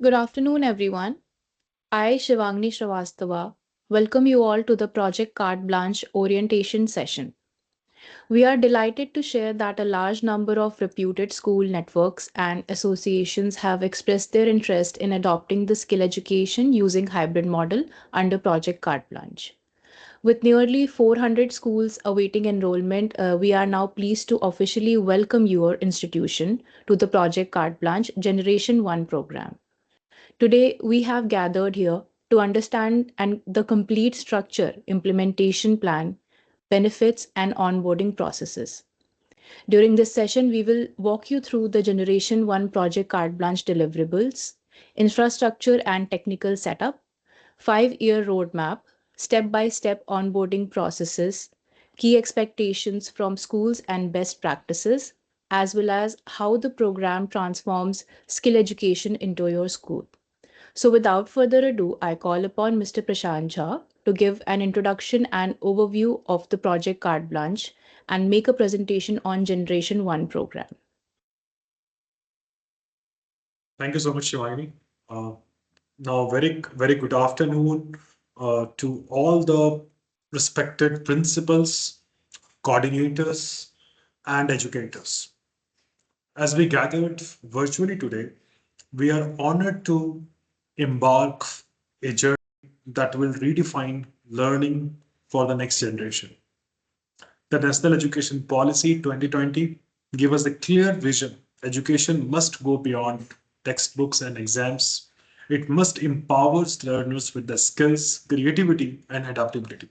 Good afternoon, everyone. I, Shivangni Shrivastava, welcome you all to the Project Carte Blanche orientation session. We are delighted to share that a large number of reputed school networks and associations have expressed their interest in adopting the skill education using hybrid model under Project Carte Blanche. With nearly 400 schools awaiting enrollment, we are now pleased to officially welcome your institution to the Project Carte Blanche Generation 1 program. Today, we have gathered here to understand and the complete structure, implementation plan, benefits, and onboarding processes. During this session, we will walk you through the Generation 1 Project Carte Blanche deliverables, infrastructure and technical setup, 5-year roadmap, step by step onboarding processes, key expectations from schools and best practices, as well as how the program transforms skill education into your school. So, without further ado, I call upon Mr. Prashant Jha to give an introduction and overview of the Project Carte Blanche and make a presentation on Generation 1 program. Thank you so much, Shivani. Uh, Now, very good afternoon to all the respected principals, coordinators, and educators. As we gathered virtually today, we are honored to embark a journey that will redefine learning for the next generation. The National Education Policy 2020 give us a clear vision. Education must go beyond textbooks and exams. It must empower learners with the skills, creativity, and adaptability.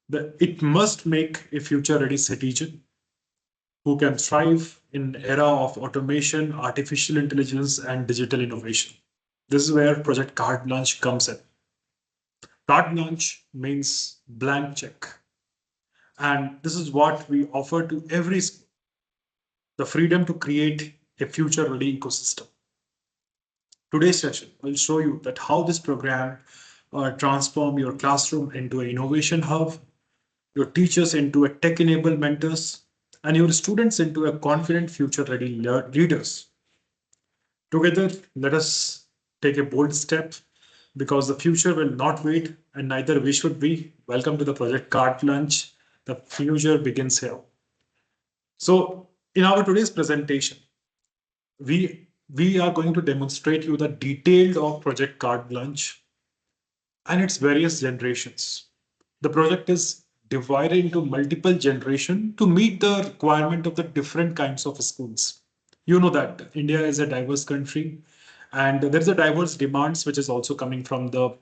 It must make a future-ready citizen who can thrive in an era of automation, artificial intelligence, and digital innovation. This is where Project Carte Blanche comes in. Carte Blanche means blank check. And this is what we offer to every school, the freedom to create a future-ready ecosystem. Today's session will show you that how this program transform your classroom into an innovation hub, your teachers into a tech-enabled mentors, and your students into a confident future-ready leaders. Together, let us take a bold step because the future will not wait and neither we should be. Welcome to the Project Carte Lunch. The future begins here. So, in our today's presentation, we are going to demonstrate you the detailed of Project Carte Blanche and its various generations. The project is divided into multiple generations to meet the requirement of the different kinds of schools. You know that India is a diverse country, and there's a diverse demands which is also coming from the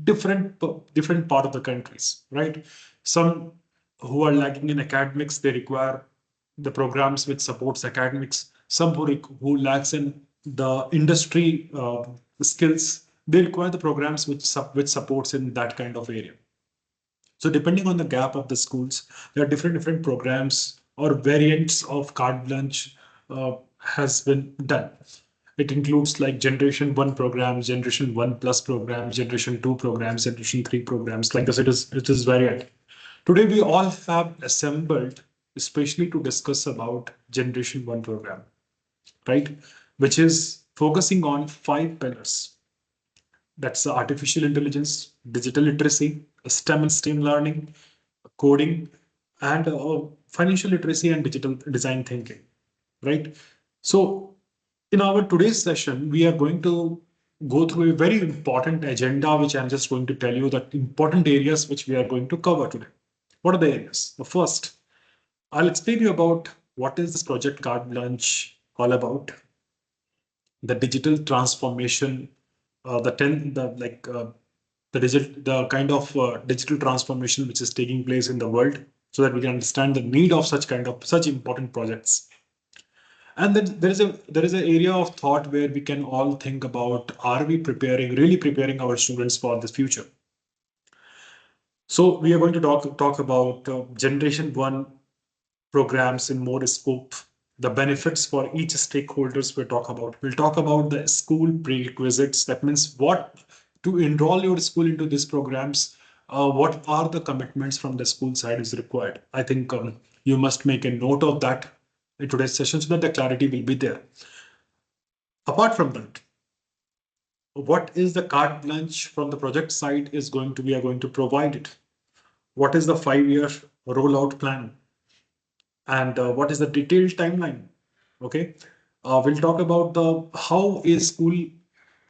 different part of the countries, right? Some who are lacking in academics, they require the programs which supports academics. Some who lacks in the industry skills, they require the programs which supports in that kind of area. So depending on the gap of the schools, there are different programs or variants of carte blanche has been done. It includes like Generation 1 programs, Generation 1 Plus programs, Generation 2 programs, Generation 3 programs. Like this, it is variant. Today we all have assembled especially to discuss about Generation 1 program, right? Which is focusing on 5 pillars. That's the artificial intelligence, digital literacy, STEM and STEAM learning, coding, and financial literacy and digital design thinking, right? So, in our today's session, we are going to go through a very important agenda, which I'm just going to tell you that important areas which we are going to cover today. What are the areas? The first, I'll explain you about what is this Project Carte Blanche all about, the digital transformation, the ten, the like the kind of digital transformation which is taking place in the world, so that we can understand the need of such important projects. And then there is an area of thought where we can all think about: are we really preparing our students for the future? So we are going to talk about Generation One programs in more scope, the benefits for each stakeholders we'll talk about the school prerequisites. That means what to enroll your school into these programs, what are the commitments from the school side is required. I think you must make a note of that in today's session so that the clarity will be there. Apart from that, what is the carte blanche from the project side is going to, we are going to provide it. What is the 5 year rollout plan? And what is the detailed timeline? Okay. We'll talk about the how a school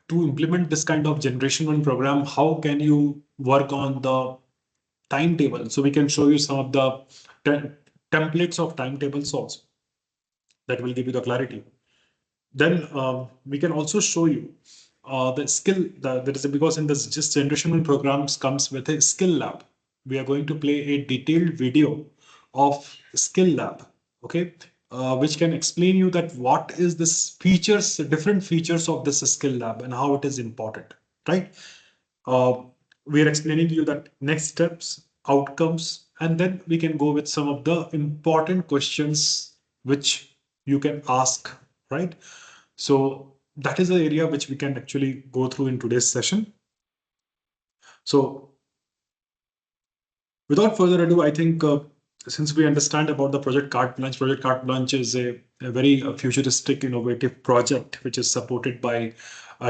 to implement this kind of generation one program. How can you work on the timetable? So we can show you some of the templates of timetables also that will give you the clarity. Then we can also show you the skill that is because in this just generation one programs comes with a skill lab. We are going to play a detailed video of skill lab, okay, which can explain you that what is this features, different features of this skill lab and how it is important, right? uh, we are explaining to you that next steps, outcomes, and then we can go with some of the important questions which you can ask, right? So that is the area which we can actually go through in today's session. So without further ado, I think since we understand about the Project Carte Blanche is a very futuristic, innovative project which is supported by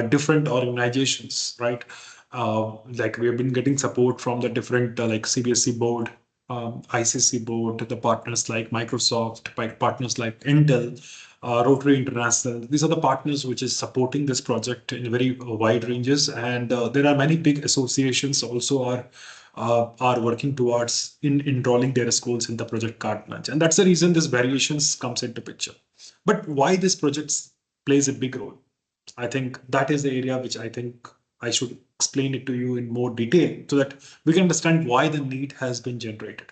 different organizations, right? Like we have been getting support from the different like CBSE board, ICC board, the partners like Microsoft, partners like Intel, Rotary International. These are the partners which is supporting this project in very wide ranges, and there are many big associations also are working towards in enrolling their schools in the project carte blanche, and that's the reason this variations comes into picture. But why this project plays a big role, I think that is the area which I think I should explain it to you in more detail so that we can understand why the need has been generated.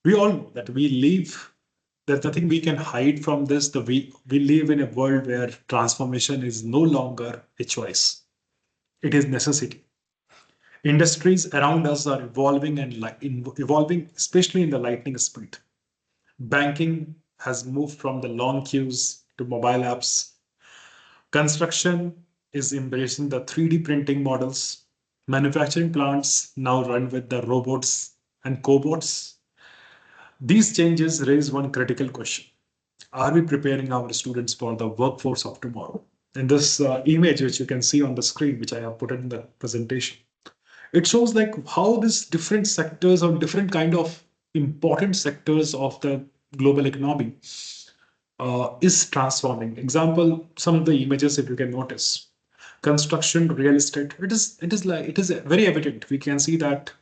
We all know that we live, there's nothing we can hide from this. We live in a world where transformation is no longer a choice, it is necessity. Industries around us are evolving and evolving, especially in the lightning speed. Banking has moved from the long queues to mobile apps. Construction is embracing the 3D printing models. Manufacturing plants now run with the robots and cobots. These changes raise one critical question. Are we preparing our students for the workforce of tomorrow? In this image, which you can see on the screen, which I have put in the presentation, it shows like how these different sectors or different kind of important sectors of the global economy is transforming. Example, some of the images, if you can notice, construction, real estate. It is very evident. We can see that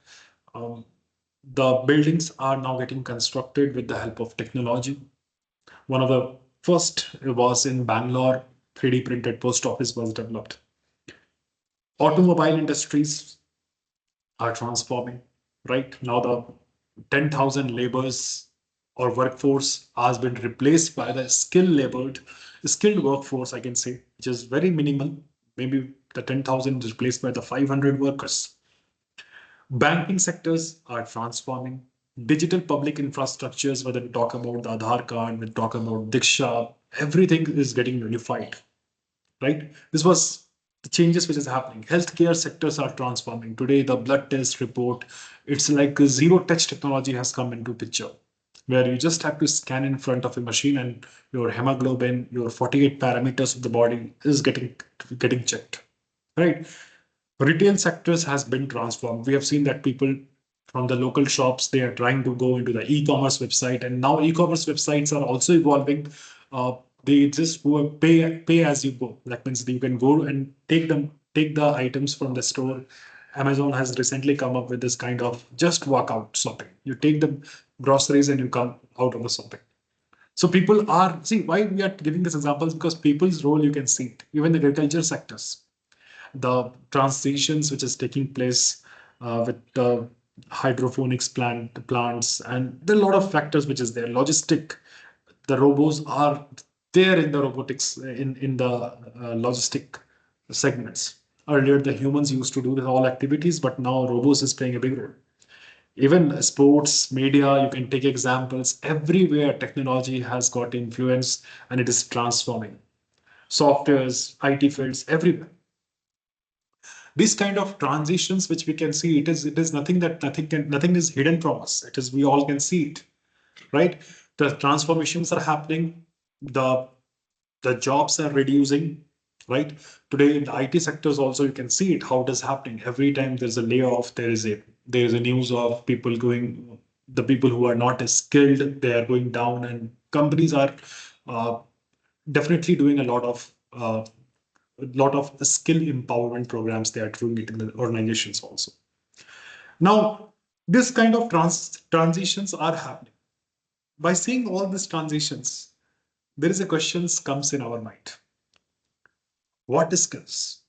um, the buildings are now getting constructed with the help of technology. One of the first was in Bangalore, 3D printed post office was developed. Automobile industries are transforming. Right now, the 10,000 laborers or workforce has been replaced by the skilled workforce, I can say, which is very minimal. Maybe the 10,000 is replaced by the 500 workers. Banking sectors are transforming. Digital public infrastructures, whether we talk about the Aadhaar card, we talk about Diksha, everything is getting unified, right? This was the changes which is happening. Healthcare sectors are transforming. Today, the blood test report, it's like a zero touch technology has come into picture where you just have to scan in front of a machine and your hemoglobin, your 48 parameters of the body is getting checked, right? Retail sectors has been transformed. We have seen that people from the local shops, they are trying to go into the e-commerce website, and now e-commerce websites are also evolving. They just pay as you go. That means that you can go and take the items from the store. Amazon has recently come up with this kind of just walk out shopping. You take the groceries and you come out of the shopping. So people are, see, why we are giving this examples, because people's role, you can see it even the agriculture sectors, the transitions which is taking place with the hydroponics plants, and there are a lot of factors which is there. Logistic, the robots are there in the robotics in the logistic segments. Earlier, the humans used to do all activities, but now robots is playing a big role. Even sports, media, you can take examples. Everywhere, technology has got influence and it is transforming. Softwares, IT fields, everywhere. These kind of transitions which we can see, it is nothing that nothing is hidden from us. It is, we all can see it, right? The transformations are happening, the the jobs are reducing, right? Today in the IT sectors also you can see it how it is happening. Every time there's a layoff, there is a news of people going, the people who are not as skilled, they are going down, and companies are uh, definitely doing a lot of skill empowerment programs. They are doing it in the organizations also. Now, this kind of transitions are happening. By seeing all these transitions, there is a question comes in our mind. What skills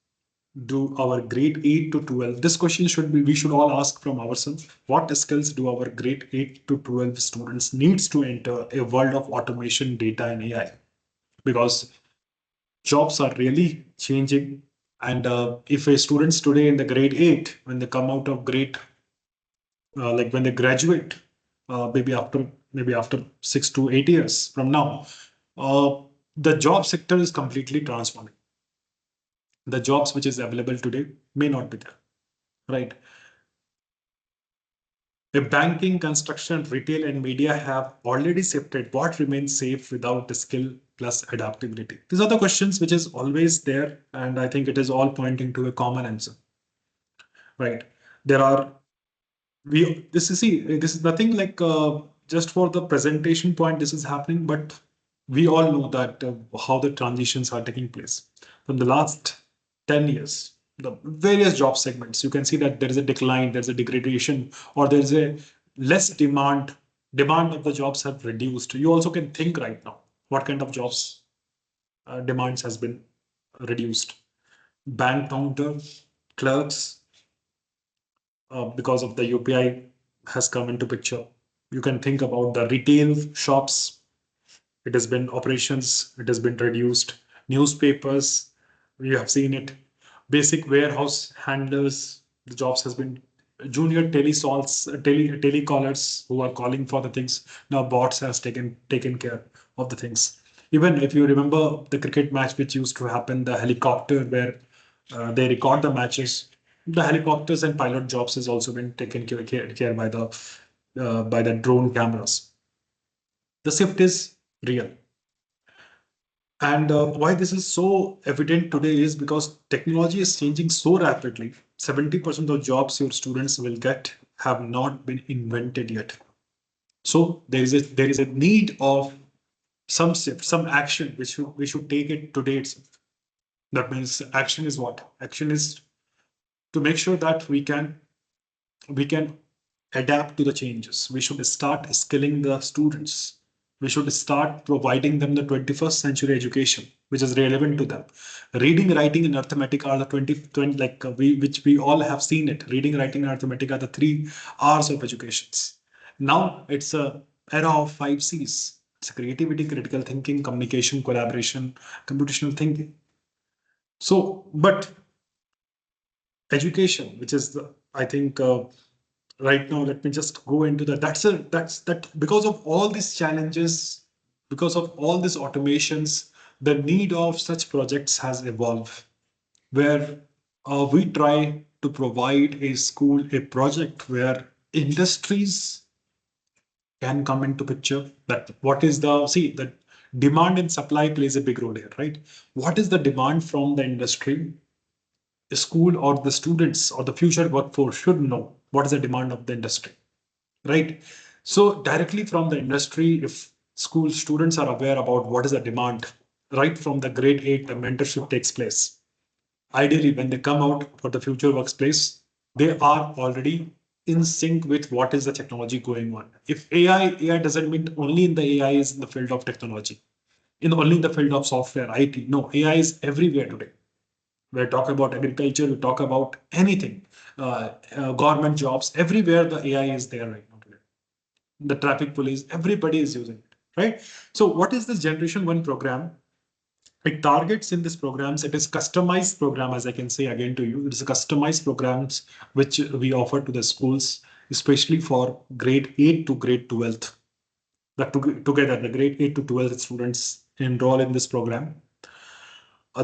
do our grade 8 to 12, this question should be, we should all ask from ourselves, what skills do our grade 8 to 12 students needs to enter a world of automation, data, and AI? Because jobs are really changing. And if a students today in the grade 8, when they come out of grade, like when they graduate, maybe after 6 to 8 years from now, uh, the job sector is completely transforming. The jobs which is available today may not be there, right? The banking, construction, retail, and media have already shifted. What remains safe without the skill plus adaptability? These are the questions which is always there, and I think it is all pointing to a common answer, right? There are we this is see this is nothing like just for the presentation point this is happening, but we all know that how the transitions are taking place from the last 10 years. The various job segments, you can see that there is a decline, there's a degradation, or there's a less demand of the jobs have reduced. You also can think right now what kind of jobs demands has been reduced. Bank counter clerks, because of the UPI has come into picture. You can think about the retail shops. It has been operations. It has been reduced. Newspapers, we have seen it. Basic warehouse handlers, the jobs has been junior telecallers who are calling for the things. Now bots has taken care of the things. Even if you remember the cricket match which used to happen, the helicopter where they record the matches, the helicopters and pilot jobs has also been taken care by the drone cameras. The shift is real. And why this is so evident today is because technology is changing so rapidly. 70% of jobs your students will get have not been invented yet. So there is a need of some shift, some action which we should take it today itself. That means action is what? Action is to make sure that we can adapt to the changes. We should start skilling the students. We should start providing them the 21st century education, which is relevant to them. Reading, writing, and arithmetic are the 20 like which we all have seen it. Reading, writing, and arithmetic are the 3 R's of educations. Now it's a era of 5 C's. It's creativity, critical thinking, communication, collaboration, computational thinking. So, but education, which is the, I think right now, let me just go into that. That's because of all these challenges, because of all these automations, the need of such projects has evolved, where we try to provide a school, a project where industries can come into picture. That what is the see that demand and supply plays a big role here, right? What is the demand from the industry? The school or the students or the future workforce should know what is the demand of the industry, right? So directly from the industry, if school students are aware about what is the demand, right from the grade 8 the mentorship takes place. Ideally when they come out for the future workplace, they are already in sync with what is the technology going on. If AI doesn't mean only in the AI is in the field of technology, in only in the field of software IT. No, AI is everywhere today. We talk about agriculture, we talk about anything, government jobs, everywhere the AI is there right now today. The traffic police, everybody is using it, right? So what is this generation one program? It targets in these programs, it is customized program, as I can say again to you, it is a customized programs which we offer to the schools, especially for grade 8 to grade 12th. Together, the grade 8 to 12th students enroll in this program.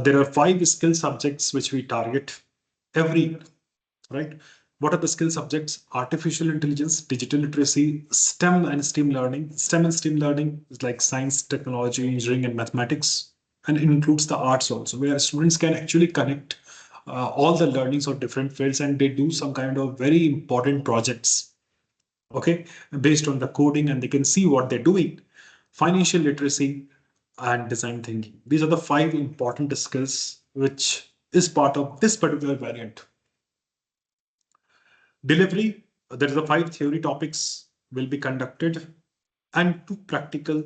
There are 5 skill subjects which we target every year, right? What are the skill subjects? Artificial intelligence, digital literacy, STEM and STEAM learning. STEM and STEAM learning is like science, technology, engineering, and mathematics. and it includes the arts also, where students can actually connect all the learnings of different fields, and they do some kind of very important projects, okay, based on the coding, and they can see what they're doing. Financial literacy and design thinking. These are the five important skills which is part of this particular variant. Delivery, there is a five theory topics will be conducted and two practical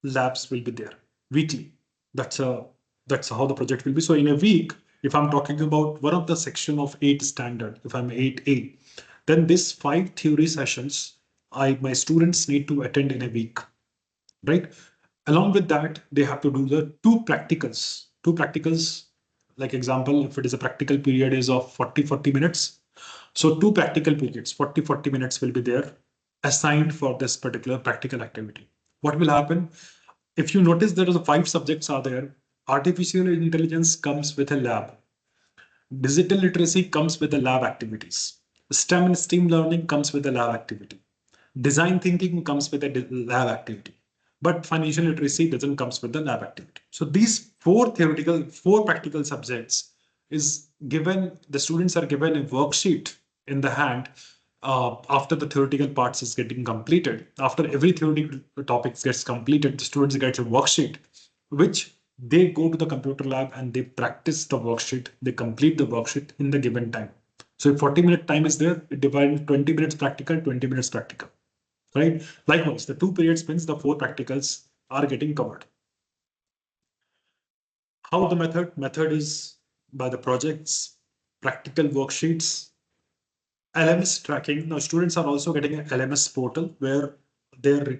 labs will be there weekly. That's a that's how the project will be. So in a week, if I'm talking about one of the section of 8 standard, if I'm 8A, then this five theory sessions I my students need to attend in a week, right? Along with that, they have to do the two practicals, like example, if it is a practical period is of 40 minutes, so two practical periods, 40 minutes will be there assigned for this particular practical activity. What will happen? If you notice, there are five subjects are there. Artificial intelligence comes with a lab. Digital literacy comes with the lab activities. STEM and STEAM learning comes with the lab activity. Design thinking comes with a lab activity. But financial literacy doesn't comes with the lab activity. So these four practical subjects is given, the students are given a worksheet in the hand after the theoretical parts is getting completed. After every theoretical topic gets completed, the students get a worksheet, which they go to the computer lab and they practice the worksheet. They complete the worksheet in the given time. So if 40-minute time is there, it divides 20 minutes practical, 20 minutes practical, right? Likewise, the two periods means the four practicals are getting covered. How the method? Method is by the projects, practical worksheets, LMS tracking. Now, students are also getting an LMS portal where their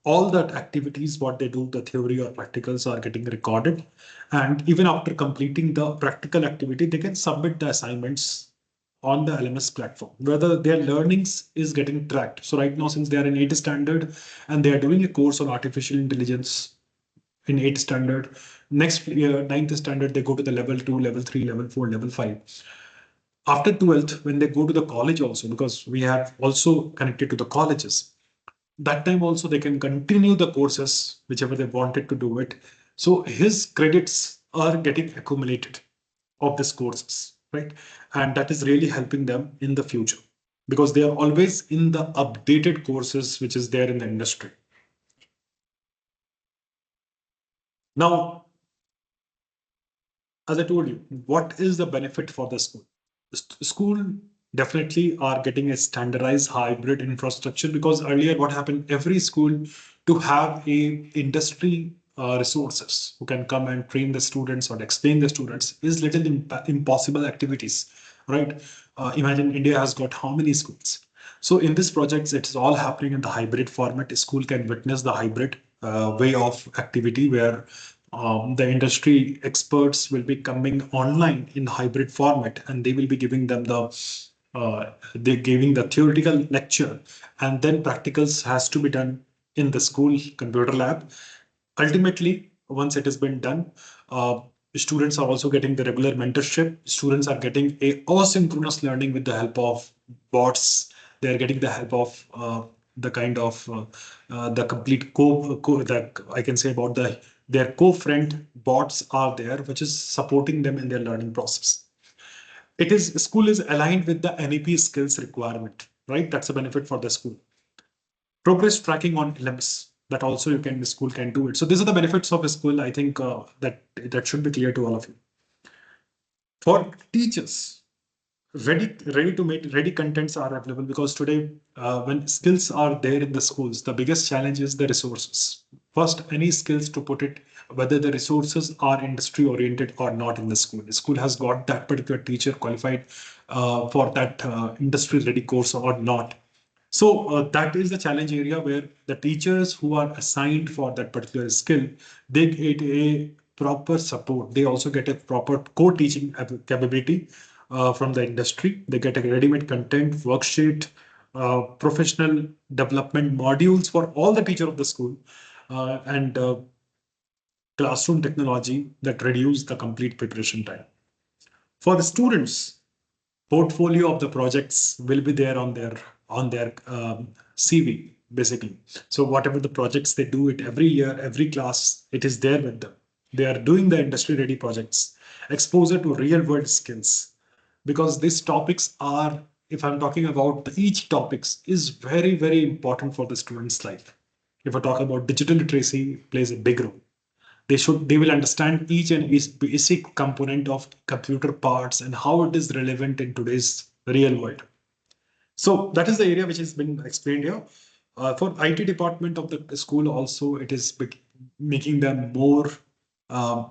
all that activities, what they do, the theory or practicals are getting recorded. And even after completing the practical activity, they can submit the assignments on the LMS platform, whether their learnings is getting tracked. So right now, since they are in 8th standard and they are doing a course on artificial intelligence in 8th standard, next year, 9th standard, they go to the level 2, level 3, level 4, level 5. After 12th, when they go to the college also, because we have also connected to the colleges, that time also they can continue the courses, whichever they wanted to do it. So his credits are getting accumulated of these courses, right? And that is really helping them in the future because they are always in the updated courses which is there in the industry. Now, as I told you, what is the benefit for the school? School definitely are getting a standardized hybrid infrastructure because earlier what happened, every school to have a industry resources who can come and train the students or explain the students is little impossible activities, right? Imagine India has got how many schools. So in this project, it's all happening in the hybrid format. A school can witness the hybrid way of activity where the industry experts will be coming online in hybrid format and they will be giving them they're giving the theoretical lecture and then practicals has to be done in the school computer lab. Ultimately, once it has been done, students are also getting the regular mentorship. Students are getting a asynchronous learning with the help of bots. They are getting the help of the kind of the complete that I can say about their co-friend bots are there, which is supporting them in their learning process. It is school is aligned with the NEP skills requirement, right? That's a benefit for the school. Progress tracking on LMS, that also you can the school can do it. So these are the benefits of a school. I think that should be clear to all of you. For teachers, ready to make ready contents are available because today when skills are there in the schools, the biggest challenge is the resources. First, any skills to put it, whether the resources are industry oriented or not in the school has got that particular teacher qualified for that industry ready course or not. So that is the challenge area where the teachers who are assigned for that particular skill, they get a proper support. They also get a proper co-teaching capability from the industry. They get a ready-made content, worksheet, professional development modules for all the teacher of the school, and classroom technology that reduce the complete preparation time. For the students, portfolio of the projects will be there on their CV. basically. So whatever the projects they do it every year, every class, it is there with them. They are doing the industry ready projects, exposure to real world skills, because these topics are, if I'm talking about each topics, is very, very important for the student's life. If I talk about digital literacy, plays a big role. They will understand each and each basic component of computer parts and how it is relevant in today's real world. So that is the area which has been explained here. For IT department of the school also, it is making them more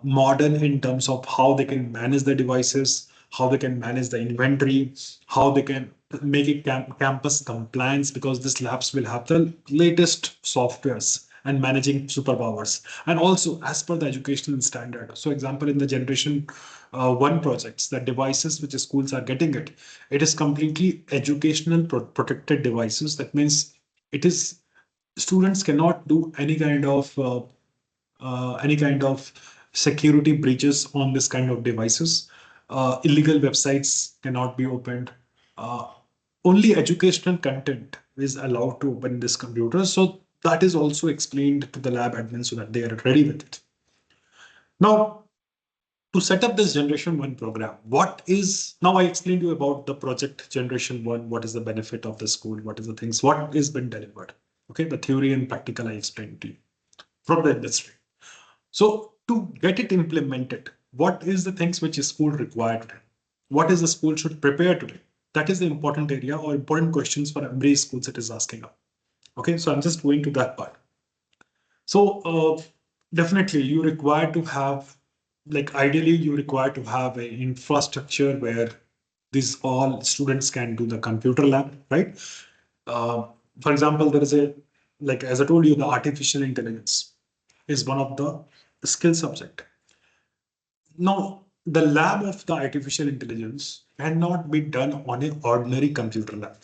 modern in terms of how they can manage the devices, how they can manage the inventory, how they can make it campus compliance, because these labs will have the latest softwares and managing superpowers, and also as per the educational standard. So example, in the generation one projects, the devices which the schools are getting it, it is completely educational protected devices. That means it is, students cannot do any kind of security breaches on this kind of devices. Illegal websites cannot be opened. Uh, Only educational content is allowed to open this computer. So that is also explained to the lab admin so that they are ready with it. Now, to set up this generation one program, what is, now I explained to you about the project generation one, what is the benefit of the school, what is the things, what is been delivered. Okay, the theory and practical I explained to you from the industry. So to get it implemented, what is the things which is school required today? What is the school should prepare today? That is the important area or important questions for every school that is asking up. Okay, so I'm just going to that part. So definitely you require to have, like ideally you require to have an infrastructure where these all students can do the computer lab, right? Uh, for example, there is a, like as I told you, the artificial intelligence is one of the skill subject. Now, the lab of the artificial intelligence cannot be done on an ordinary computer lab.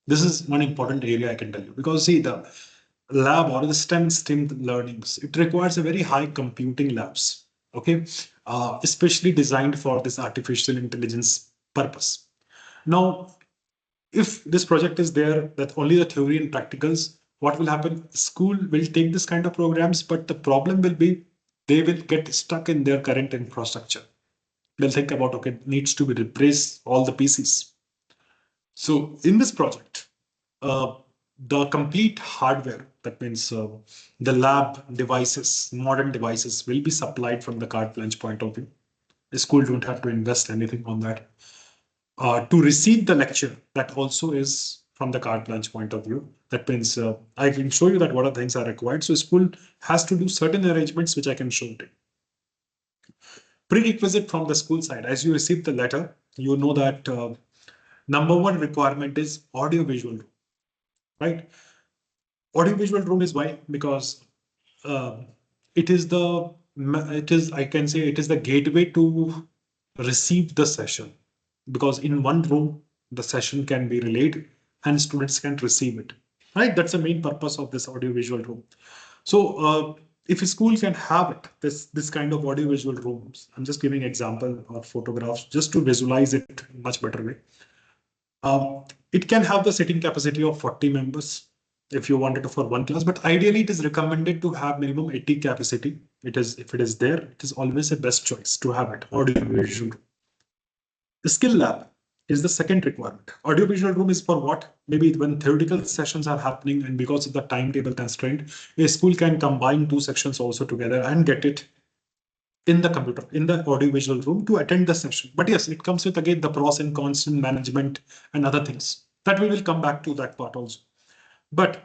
This is one important area I can tell you, because see, the lab or the STEM learnings, it requires a very high computing labs. Okay, especially designed for this artificial intelligence purpose. Now, if this project is there that only the theory and practicals, what will happen? School will take this kind of programs, but the problem will be they will get stuck in their current infrastructure. They'll think about, okay, needs to be replaced all the PCs. So in this project, uh, the complete hardware, that means the lab devices, modern devices will be supplied from the carte blanche point of view. The school don't have to invest anything on that. To receive the lecture, that also is from the carte blanche point of view. That means I can show you that what are things are required. So school has to do certain arrangements which I can show you. Prerequisite from the school side, as you receive the letter, you know that number one requirement is audio visual room, right? Audio visual room is why? Because uh, it is the, it is, I can say it is the gateway to receive the session, because in one room the session can be relayed and students can receive it, right? That's the main purpose of this audio visual room. So if a school can have it, this kind of audio visual rooms, I'm just giving example of photographs just to visualize it much better way. It can have the sitting capacity of 40 members if you wanted to for one class, but ideally it is recommended to have minimum 80 capacity. It is, if it is there, it is always a best choice to have it. Audio visual. The skill lab is the second requirement. Audio visual room is for what? Maybe when theoretical sessions are happening and because of the timetable constraint, a school can combine two sections also together and get it in the computer, in the audiovisual room to attend the session. But yes, it comes with again the pros and cons in management and other things that we will come back to that part also. But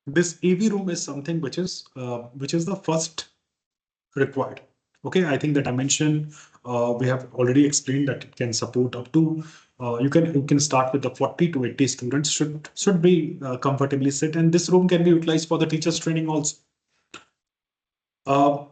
this AV room is something which is the first required. Okay, I think the dimension we have already explained that it can support up to you can start with the 40 to 80 students should be comfortably sit, and this room can be utilized for the teachers training also. Uh,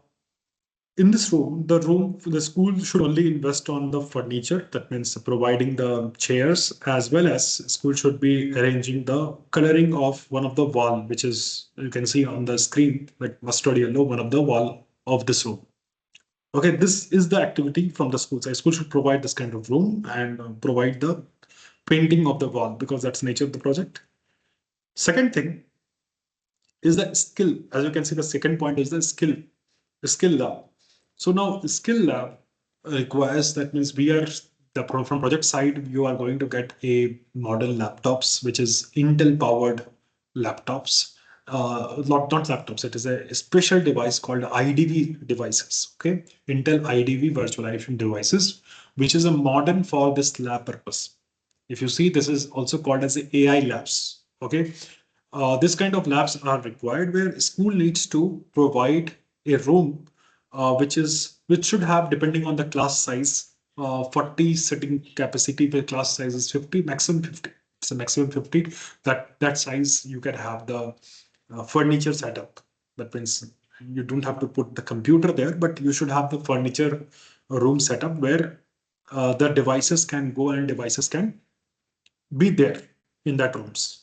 in this room, the school should only invest on the furniture. That means providing the chairs, as well as school should be arranging the coloring of one of the wall, which is, you can see on the screen, like mustard yellow, one of the wall of this room. Okay, this is the activity from the school side. School should provide this kind of room and provide the painting of the wall, because that's nature of the project. Second thing is the skill. As you can see, the second point is the skill lab. So now the skill lab requires, that means we are from project side, you are going to get a model laptops, which is Intel powered laptops. Not laptops, it is a special device called IDV devices. Okay, Intel IDV virtualization devices, which is a modern for this lab purpose. If you see, this is also called as the AI labs. Okay, this kind of labs are required where school needs to provide a room which should have, depending on the class size, 40 sitting capacity. Where class size is 50, maximum 50. It's a maximum 50. That size you can have the furniture setup. That means you don't have to put the computer there, but you should have the furniture room setup where the devices can go and devices can be there in that rooms.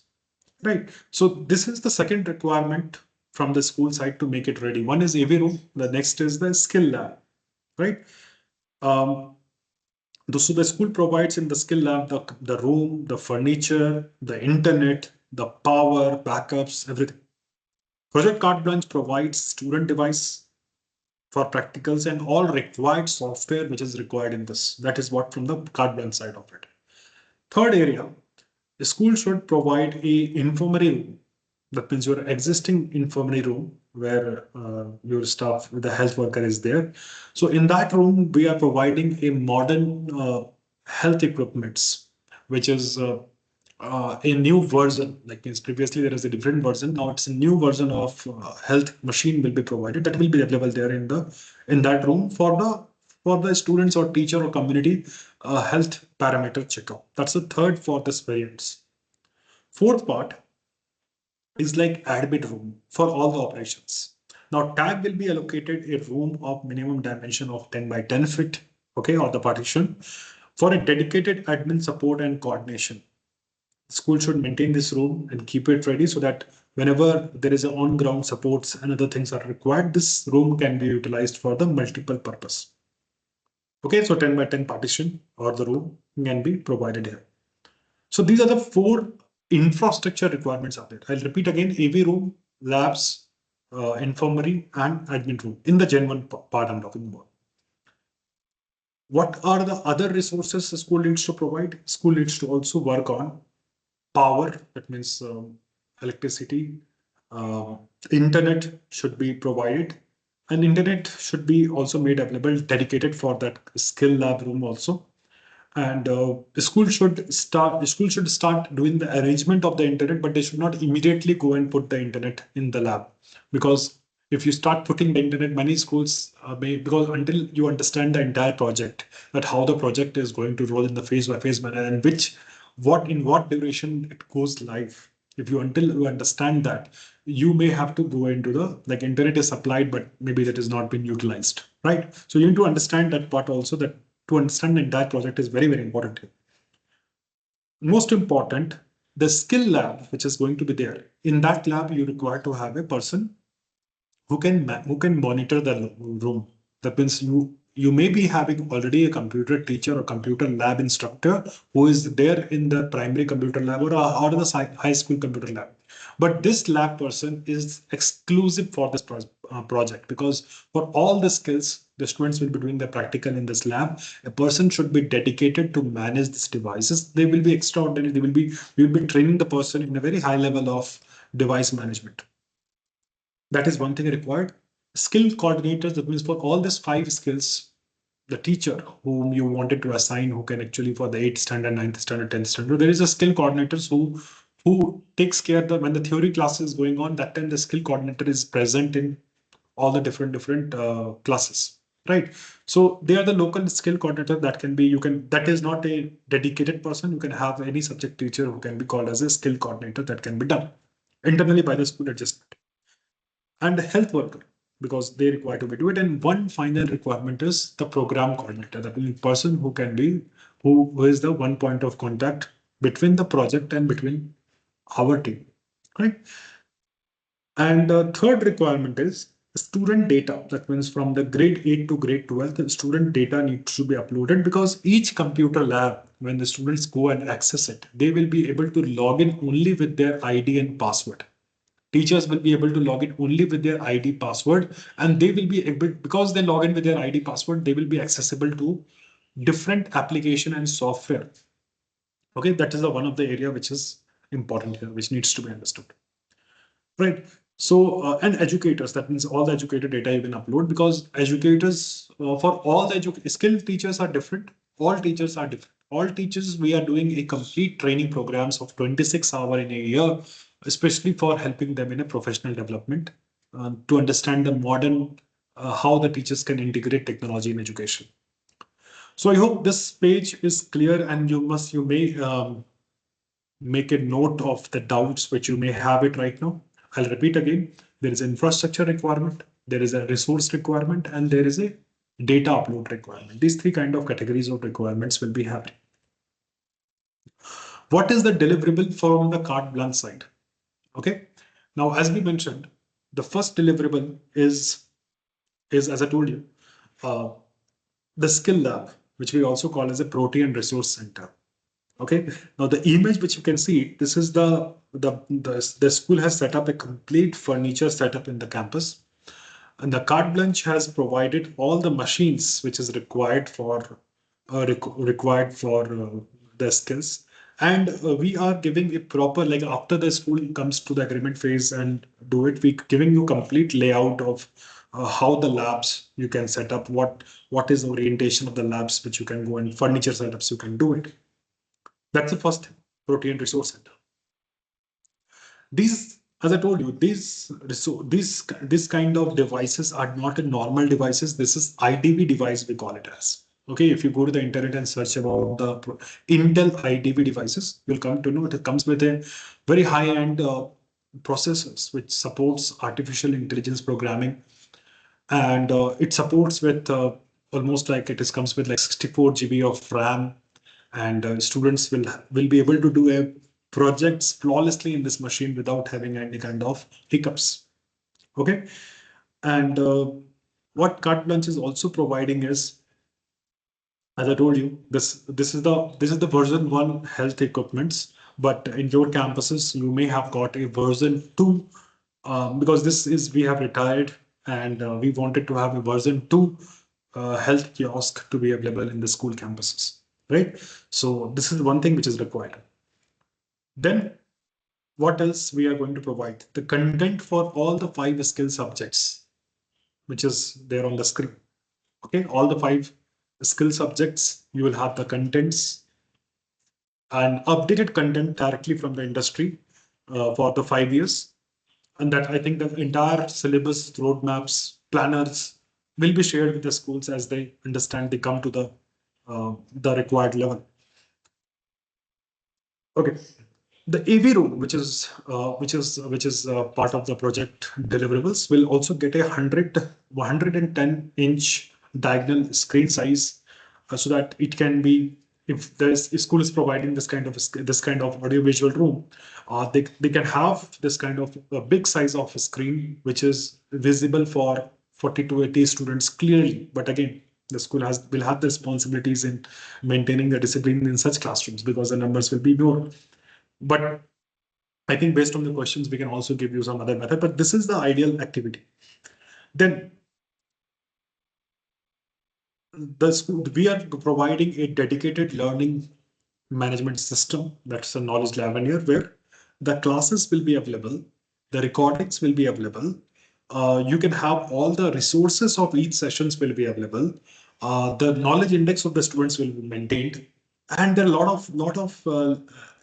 Right. So this is the second requirement from the school side to make it ready. One is AV room. The next is the skill lab. Right. Um, so the school provides in the skill lab the room, the furniture, the internet, the power, backups, everything. Project Carte Blanche provides student device for practicals and all required software which is required in this. That is what from the Carte Blanche side of it. Third area, the school should provide a infirmary room. That means your existing infirmary room where your staff, the health worker is there. So in that room, we are providing a modern health equipments, which is a new version. Like means previously there is a different version. Now it's a new version of health machine will be provided. That will be available there in that room for the students or teacher or community health parameter checkup. That's the third for this variants. Fourth part is like admin room for all the operations. Now tag will be allocated a room of minimum dimension of 10 by 10 feet, okay, or the partition for a dedicated admin support and coordination. The school should maintain this room and keep it ready so that whenever there is a on-ground supports and other things are required, this room can be utilized for the multiple purpose. Okay, so 10 by 10 partition or the room can be provided here. So these are the four infrastructure requirements out there. I'll repeat again: AV room, labs, infirmary, and admin room in the Gen 1 part I'm talking about. What are the other resources the school needs to provide? School needs to also work on power, that means electricity, uh, internet should be provided, and internet should be also made available, dedicated for that skill lab room also. And the school should start doing the arrangement of the internet, but they should not immediately go and put the internet in the lab, because if you start putting the internet, many schools may, because until you understand the entire project, that how the project is going to roll in the phase by phase manner, and which what in what duration it goes live, if you until you understand that, you may have to go into the, like, internet is supplied but maybe that is not being utilized, right? So you need to understand that part also, that to understand the entire project is very, very important here. Most important, the skill lab, which is going to be there. In that lab, you require to have a person who can monitor the room. That means you may be having already a computer teacher or computer lab instructor who is there in the primary computer lab or the high school computer lab. But this lab person is exclusive for this project, because for all the skills the students will be doing the practical in this lab, a person should be dedicated to manage these devices. They will be extraordinary. We will be training the person in a very high level of device management. That is one thing required. Skill coordinators, that means for all these five skills, the teacher whom you wanted to assign, who can actually for the 8th standard, 9th standard, 10th standard, there is a skill coordinators who takes care that when the theory class is going on, that time the skill coordinator is present in all the different classes, right? So they are the local skill coordinator that can be, you can, that is not a dedicated person. You can have any subject teacher who can be called as a skill coordinator. That can be done internally by the school adjustment. And the health worker, because they require to be do it. And one final requirement is the program coordinator, that will be person who can be, who is the one point of contact between the project and between our team, right? And the third requirement is student data, that means from the grade 8 to grade 12, the student data needs to be uploaded, because each computer lab, when the students go and access it, they will be able to log in only with their ID and password. Teachers will be able to log in only with their ID password, and they will be able, because they log in with their ID password, they will be accessible to different application and software. Okay, that is the one of the area which is important here, which needs to be understood. Right. So, and educators, that means all the educator data you can upload, because educators, for all the skilled teachers are different. All teachers are different. All teachers, we are doing a complete training programs of 26 hour in a year, especially for helping them in a professional development, to understand the modern, how the teachers can integrate technology in education. So I hope this page is clear, and you may make a note of the doubts which you may have it right now. I'll repeat again. There is infrastructure requirement, there is a resource requirement, and there is a data upload requirement. These three kind of categories of requirements will be happening. What is the deliverable from the carte blanche side? Okay. Now, as we mentioned, the first deliverable is as I told you, uh, the skill lab, which we also call as a protein resource center. Okay. Now the image which you can see, this is the school has set up a complete furniture setup in the campus, and the Carte Blanche has provided all the machines which is required for the skills. And we are giving a proper, like after the school comes to the agreement phase and do it, we giving you complete layout of how the labs you can set up, what is the orientation of the labs which you can go, and furniture setups you can do it. That's the first thing, protein resource center. These, as I told you, these kind of devices are not a normal devices. This is IDV device, we call it as. Okay, if you go to the internet and search about the Intel IDV devices, you'll come to know it comes with a very high-end processors which supports artificial intelligence programming, and it supports with almost like it is comes with like 64 GB of RAM, and students will be able to do a projects flawlessly in this machine without having any kind of hiccups. Okay, and what Carte Blanche is also providing is, as I told you, this is the version one health equipments. But in your campuses, you may have got a version two, because this is we have retired, and we wanted to have a version two health kiosk to be available in the school campuses, right? So this is one thing which is required. Then what else we are going to provide? The content for all the five skill subjects, which is there on the screen. Okay, all the five skill subjects, you will have the contents and updated content directly from the industry for the 5 years. And that I think the entire syllabus, roadmaps, planners will be shared with the schools as they understand they come to the required level. Okay. The AV room, which is part of the project deliverables, will also get a 110-inch diagonal screen size, so that it can be, if the school is providing this kind of audiovisual room, they can have this kind of a big size of a screen which is visible for 40 to 80 students clearly. But again, the school will have the responsibilities in maintaining the discipline in such classrooms, because the numbers will be more. But I think based on the questions, we can also give you some other method, but this is the ideal activity. Then the school, we are providing a dedicated learning management system. That's a knowledge lab in here, where the classes will be available, the recordings will be available. You can have all the resources of each sessions will be available. The knowledge index of the students will be maintained, and there are a lot of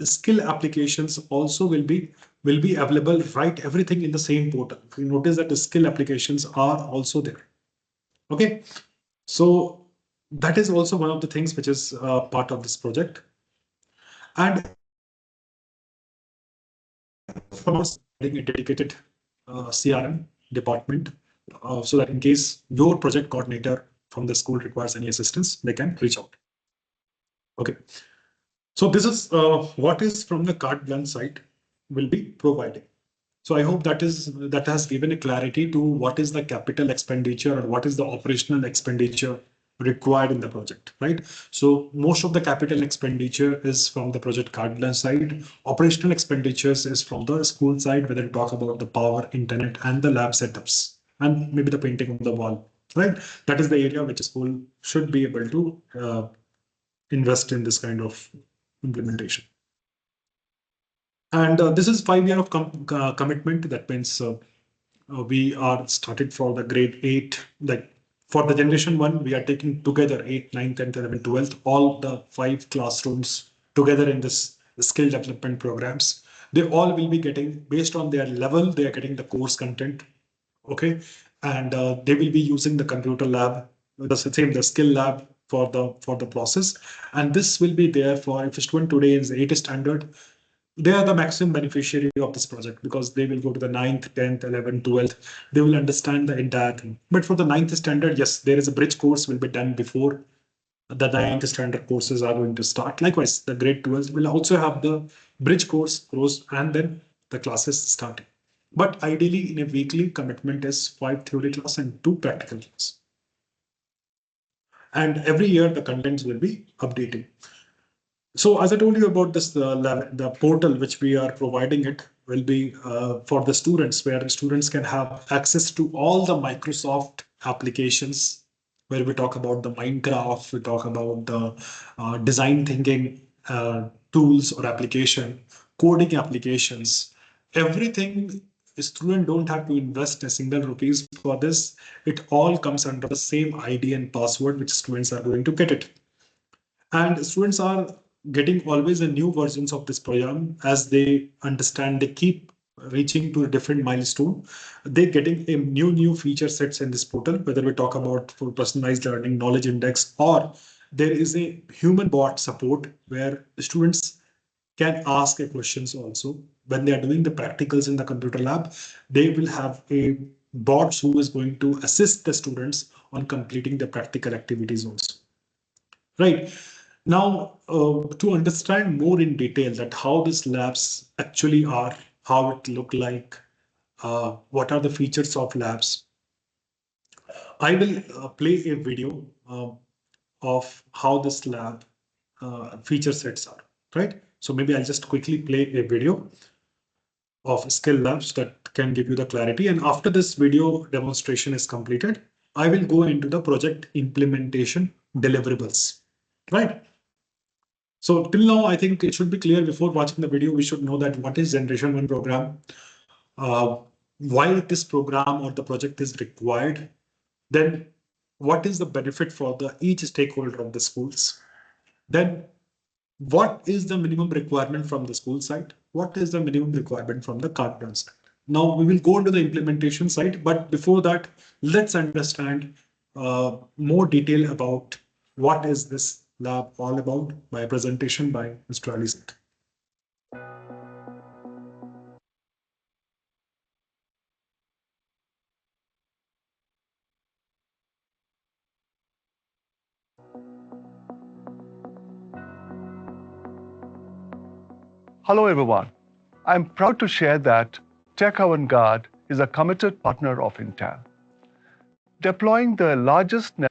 skill applications also will be available. Right, everything in the same portal. You notice that the skill applications are also there. Okay, so that is also one of the things which is part of this project. And from us, having a dedicated CRM department, so that in case your project coordinator from the school requires any assistance, they can reach out. Okay, so this is what is from the carte blanche side will be providing. So I hope that has given a clarity to what is the capital expenditure or what is the operational expenditure required in the project, right? So most of the capital expenditure is from the project Carte Blanche side. Operational expenditures is from the school side, whether you talk about the power, internet, and the lab setups, and maybe the painting on the wall, right? That is the area which a school should be able to invest in this kind of implementation. And this is 5 year of commitment. That means we are started for the grade 8, like for the generation 1 we are taking together 8, 9, 10, 11, 12, all the 5 classrooms together in this skill development programs. They all will be getting, based on their level, they are getting the course content. Okay. And they will be using the computer lab, the skill lab for the process. And this will be there for, if a student today is 8 standard, they are the maximum beneficiary of this project because they will go to the ninth, 10th, 11th, 12th. They will understand the entire thing. But for the ninth standard, yes, there is a bridge course will be done before the ninth standard courses are going to start. Likewise, the grade 12 will also have the bridge course and then the classes starting. But ideally, in a weekly commitment is 5 theory class and 2 practical class. And every year the contents will be updating. So as I told you about this, the portal which we are providing it will be for the students, where the students can have access to all the Microsoft applications, where we talk about the Minecraft, we talk about the design thinking tools or application, coding applications, everything. The student don't have to invest a single rupees for this. It all comes under the same ID and password which students are going to get it. And students are getting always a new versions of this program as they understand, they keep reaching to a different milestone. They're getting a new feature sets in this portal, whether we talk about for personalized learning, knowledge index, or there is a human bot support where students can ask a questions also. When they are doing the practicals in the computer lab, they will have a bot who is going to assist the students on completing the practical activities also. Right. Now, to understand more in detail that how these labs actually are, how it look like, what are the features of labs, I will play a video of how this lab feature sets are, right? So maybe I'll just quickly play a video of skill labs that can give you the clarity. And after this video demonstration is completed, I will go into the project implementation deliverables, right? So till now, I think it should be clear before watching the video, we should know that what is Generation 1 program, uh, why this program or the project is required, then what is the benefit for the each stakeholder of the schools, then what is the minimum requirement from the school side, what is the minimum requirement from the carte blanche side. Now we will go into the implementation side, but before that, let's understand more detail about what is this lab all about by a presentation by Mr. Ali. Hello everyone. I'm proud to share that Tech Avant-Garde is a committed partner of Intel. Deploying the largest network.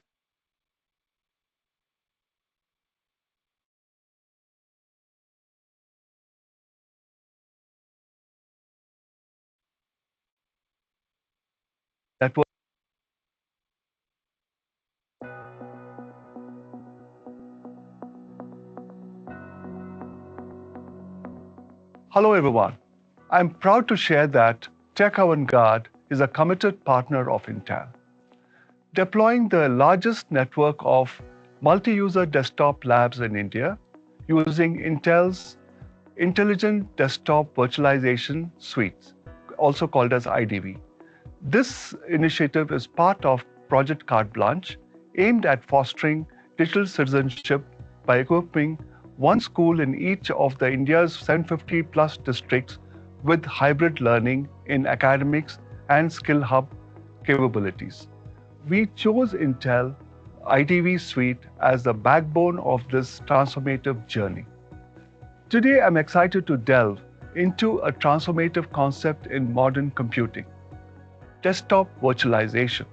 Hello everyone. I'm proud to share that Tech Avant-Garde is a committed partner of Intel. Deploying the largest network of multi-user desktop labs in India using Intel's Intelligent Desktop Virtualization Suites, also called as IDV. This initiative is part of Project Carte Blanche, aimed at fostering digital citizenship by equipping one school in each of the India's 750 plus districts with hybrid learning in academics and skill hub capabilities. We chose Intel IDV suite as the backbone of this transformative journey. Today, I'm excited to delve into a transformative concept in modern computing, desktop virtualization,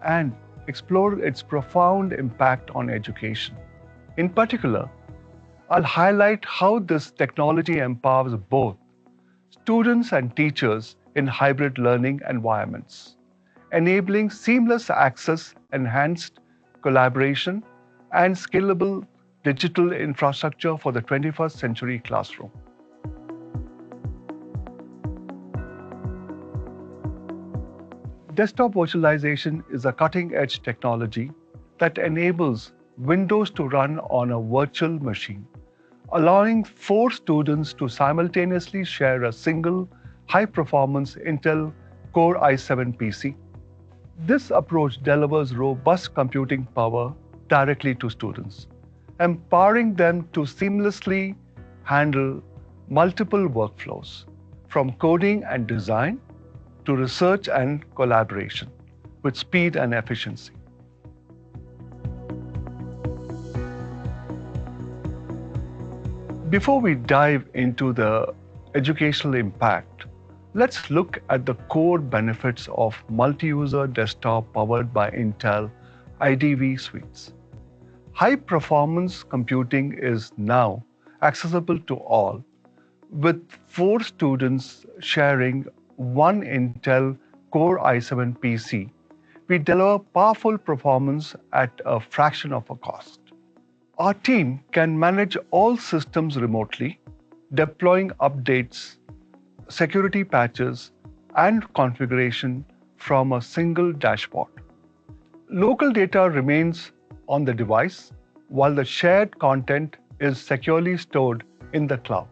and explore its profound impact on education. In particular, I'll highlight how this technology empowers both students and teachers in hybrid learning environments, enabling seamless access, enhanced collaboration, and scalable digital infrastructure for the 21st century classroom. Desktop virtualization is a cutting-edge technology that enables Windows to run on a virtual machine, allowing 4 students to simultaneously share a single high-performance Intel Core i7 PC. This approach delivers robust computing power directly to students, empowering them to seamlessly handle multiple workflows, from coding and design to research and collaboration, with speed and efficiency. Before we dive into the educational impact, let's look at the core benefits of multi-user desktop powered by Intel IDV suites. High-performance computing is now accessible to all, with 4 students sharing one Intel Core i7 PC. We deliver powerful performance at a fraction of a cost. Our team can manage all systems remotely, deploying updates, security patches, and configuration from a single dashboard. Local data remains on the device, while the shared content is securely stored in the cloud,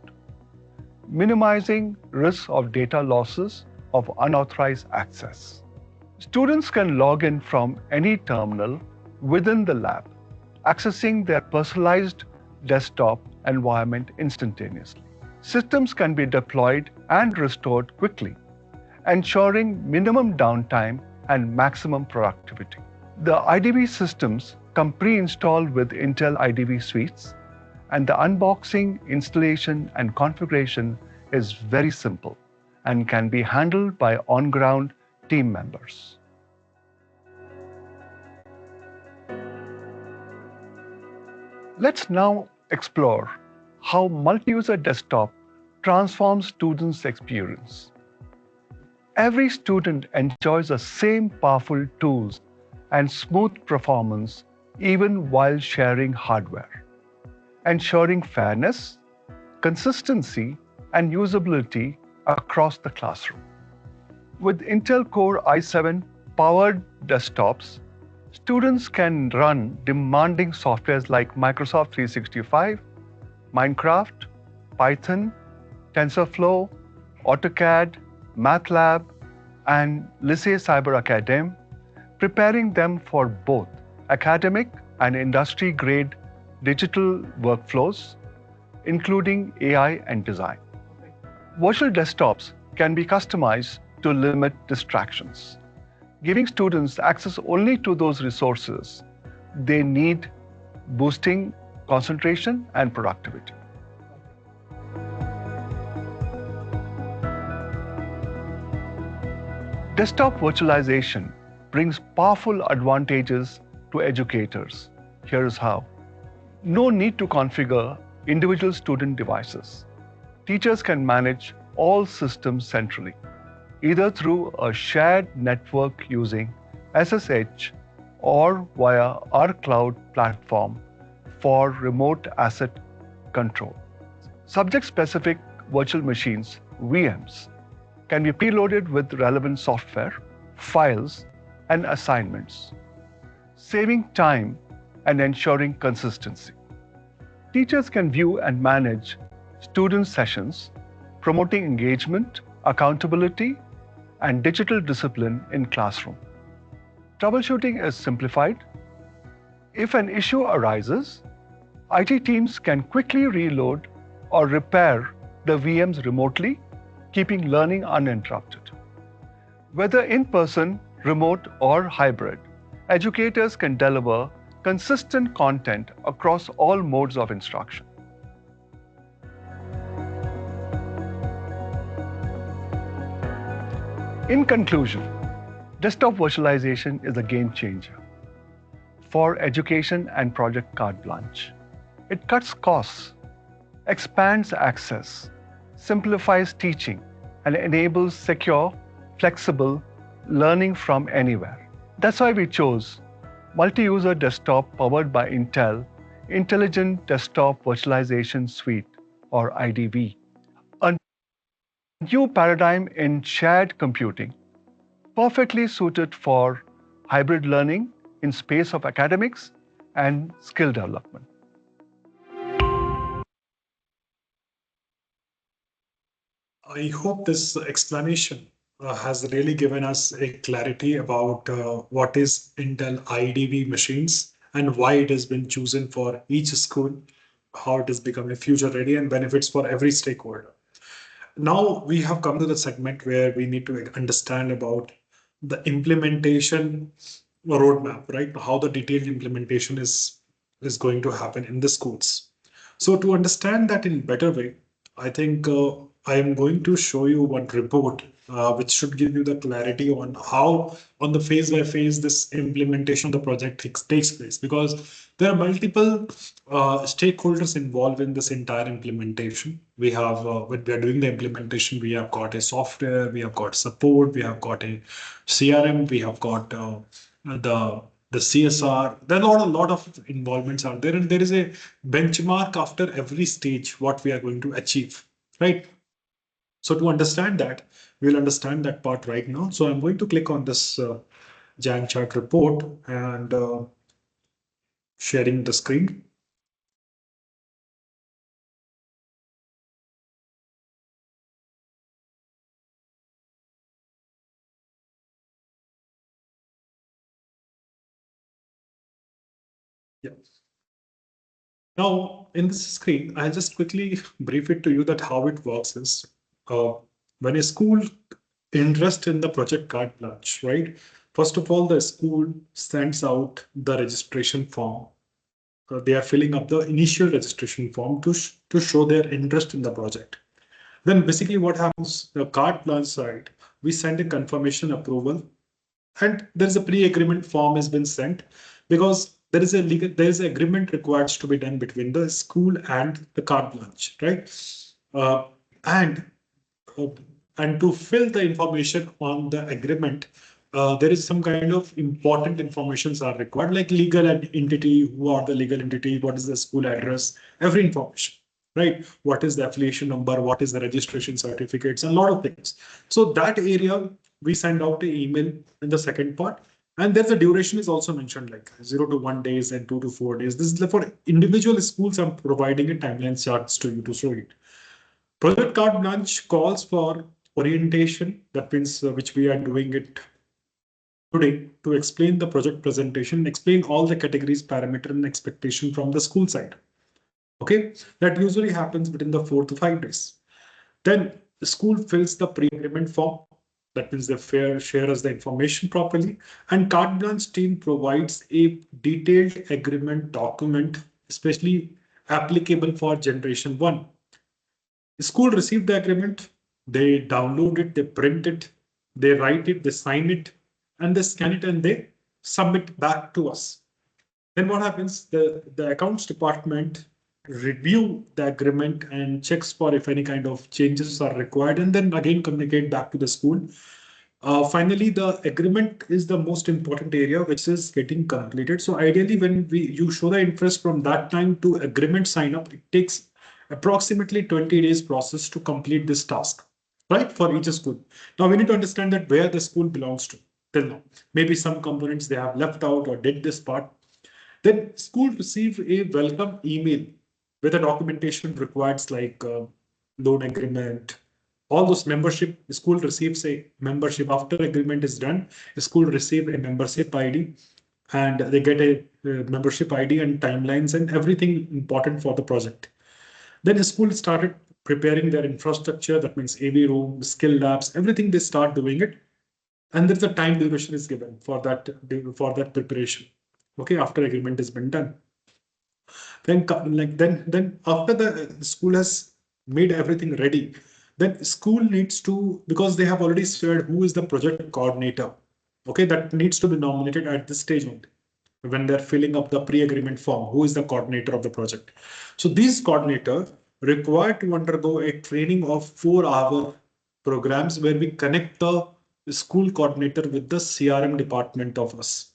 minimizing risk of data losses of unauthorized access. Students can log in from any terminal within the lab, accessing their personalized desktop environment instantaneously. Systems can be deployed and restored quickly, ensuring minimum downtime and maximum productivity. The IDV systems come pre-installed with Intel IDV suites, and the unboxing, installation, and configuration is very simple and can be handled by on-ground team members. Let's now explore how multi-user desktop transforms students' experience. Every student enjoys the same powerful tools and smooth performance even while sharing hardware, ensuring fairness, consistency, and usability across the classroom. With Intel Core i7 powered desktops, students can run demanding softwares like Microsoft 365, Minecraft, Python, TensorFlow, AutoCAD, MATLAB, and Lycée Cyber Academy, preparing them for both academic and industry-grade digital workflows, including AI and design. Virtual desktops can be customized to limit distractions, giving students access only to those resources they need, boosting concentration and productivity. Desktop virtualization brings powerful advantages to educators. Here's how. No need to configure individual student devices. Teachers can manage all systems centrally, either through a shared network using SSH or via our cloud platform for remote asset control. Subject-specific virtual machines, VMs, can be preloaded with relevant software, files, and assignments, saving time and ensuring consistency. Teachers can view and manage student sessions, promoting engagement, accountability, and digital discipline in classroom. Troubleshooting is simplified. If an issue arises, IT teams can quickly reload or repair the VMs remotely, keeping learning uninterrupted. Whether in person, remote, or hybrid, educators can deliver consistent content across all modes of instruction. In conclusion, desktop virtualization is a game changer for education and Project Carte Blanche. It cuts costs, expands access, simplifies teaching, and enables secure, flexible learning from anywhere. That's why we chose multi-user desktop powered by Intel Intelligent Desktop Virtualization Suite, or IDV, a new paradigm in shared computing, perfectly suited for hybrid learning in space of academics and skill development. I hope this explanation has really given us a clarity about what is Intel IDV machines and why it has been chosen for each school, how it has become a future ready and benefits for every stakeholder. Now we have come to the segment where we need to understand about the implementation roadmap, right? How the detailed implementation is going to happen in the schools. So to understand that in better way, I think I am going to show you one report which should give you the clarity on how on the phase by phase this implementation of the project takes place, because there are multiple stakeholders involved in this entire implementation. We have when we are doing the implementation, we have got a software, we have got support, we have got a CRM, we have got the CSR. There are a lot of involvements out there, and there is a benchmark after every stage what we are going to achieve, right? So to understand that, we'll understand that part right now. So I'm going to click on this Jan chart report and sharing the screen. Yeah. Now, in this screen, I'll just quickly brief it to you that how it works is uh, when a school interest in the project carte blanche, right? First of all, the school sends out the registration form. They are filling up the initial registration form to show their interest in the project. Then basically what happens, the carte blanche side, we send a confirmation approval, and there is a pre-agreement form has been sent, because there is an agreement required to be done between the school and the carte blanche, right? Uh, and uh, and to fill the information on the agreement, there is some kind of important informations are required, like legal entity, who are the legal entity, what is the school address, every information, right? What is the affiliation number, what is the registration certificates, a lot of things. So that area we send out an email in the second part. And there's a duration is also mentioned, like 0 to 1 days and 2 to 4 days. This is for individual schools. I'm providing a timeline charts to you to show it. Project Carte Blanche calls for orientation, that means which we are doing it today, to explain the project presentation, explain all the categories, parameter, and expectation from the school side. Okay, that usually happens within the 4 to 5 days. Then the school fills the pre-agreement form. That means they share us the information properly. And Carte Blanche team provides a detailed agreement document, especially applicable for generation one. The school received the agreement, they download it, they print it, they write it, they sign it, and they scan it and they submit back to us. Then what happens? The accounts department review the agreement and checks for if any kind of changes are required, and then again communicate back to the school. Finally, the agreement is the most important area which is getting completed. So ideally, when you show the interest from that time to agreement sign up, it takes approximately 20 days process to complete this task, right? For each school. Now we need to understand that where the school belongs to till now. Maybe some components they have left out or did this part. Then school receive a welcome email with the documentation required, like loan agreement, all those membership. School receives a membership after agreement is done. School receive a membership ID, and they get a membership ID and timelines and everything important for the project. Then the school started preparing their infrastructure. That means AV room, skill labs, everything they start doing it, and there's a time duration is given for that preparation. Okay, after agreement has been done, then after the school has made everything ready, then school needs to, because they have already shared who is the project coordinator. Okay, that needs to be nominated at this stage only when they're filling up the pre-agreement form, who is the coordinator of the project. So these coordinator required to undergo a training of 4-hour programs where we connect the school coordinator with the CRM department of us.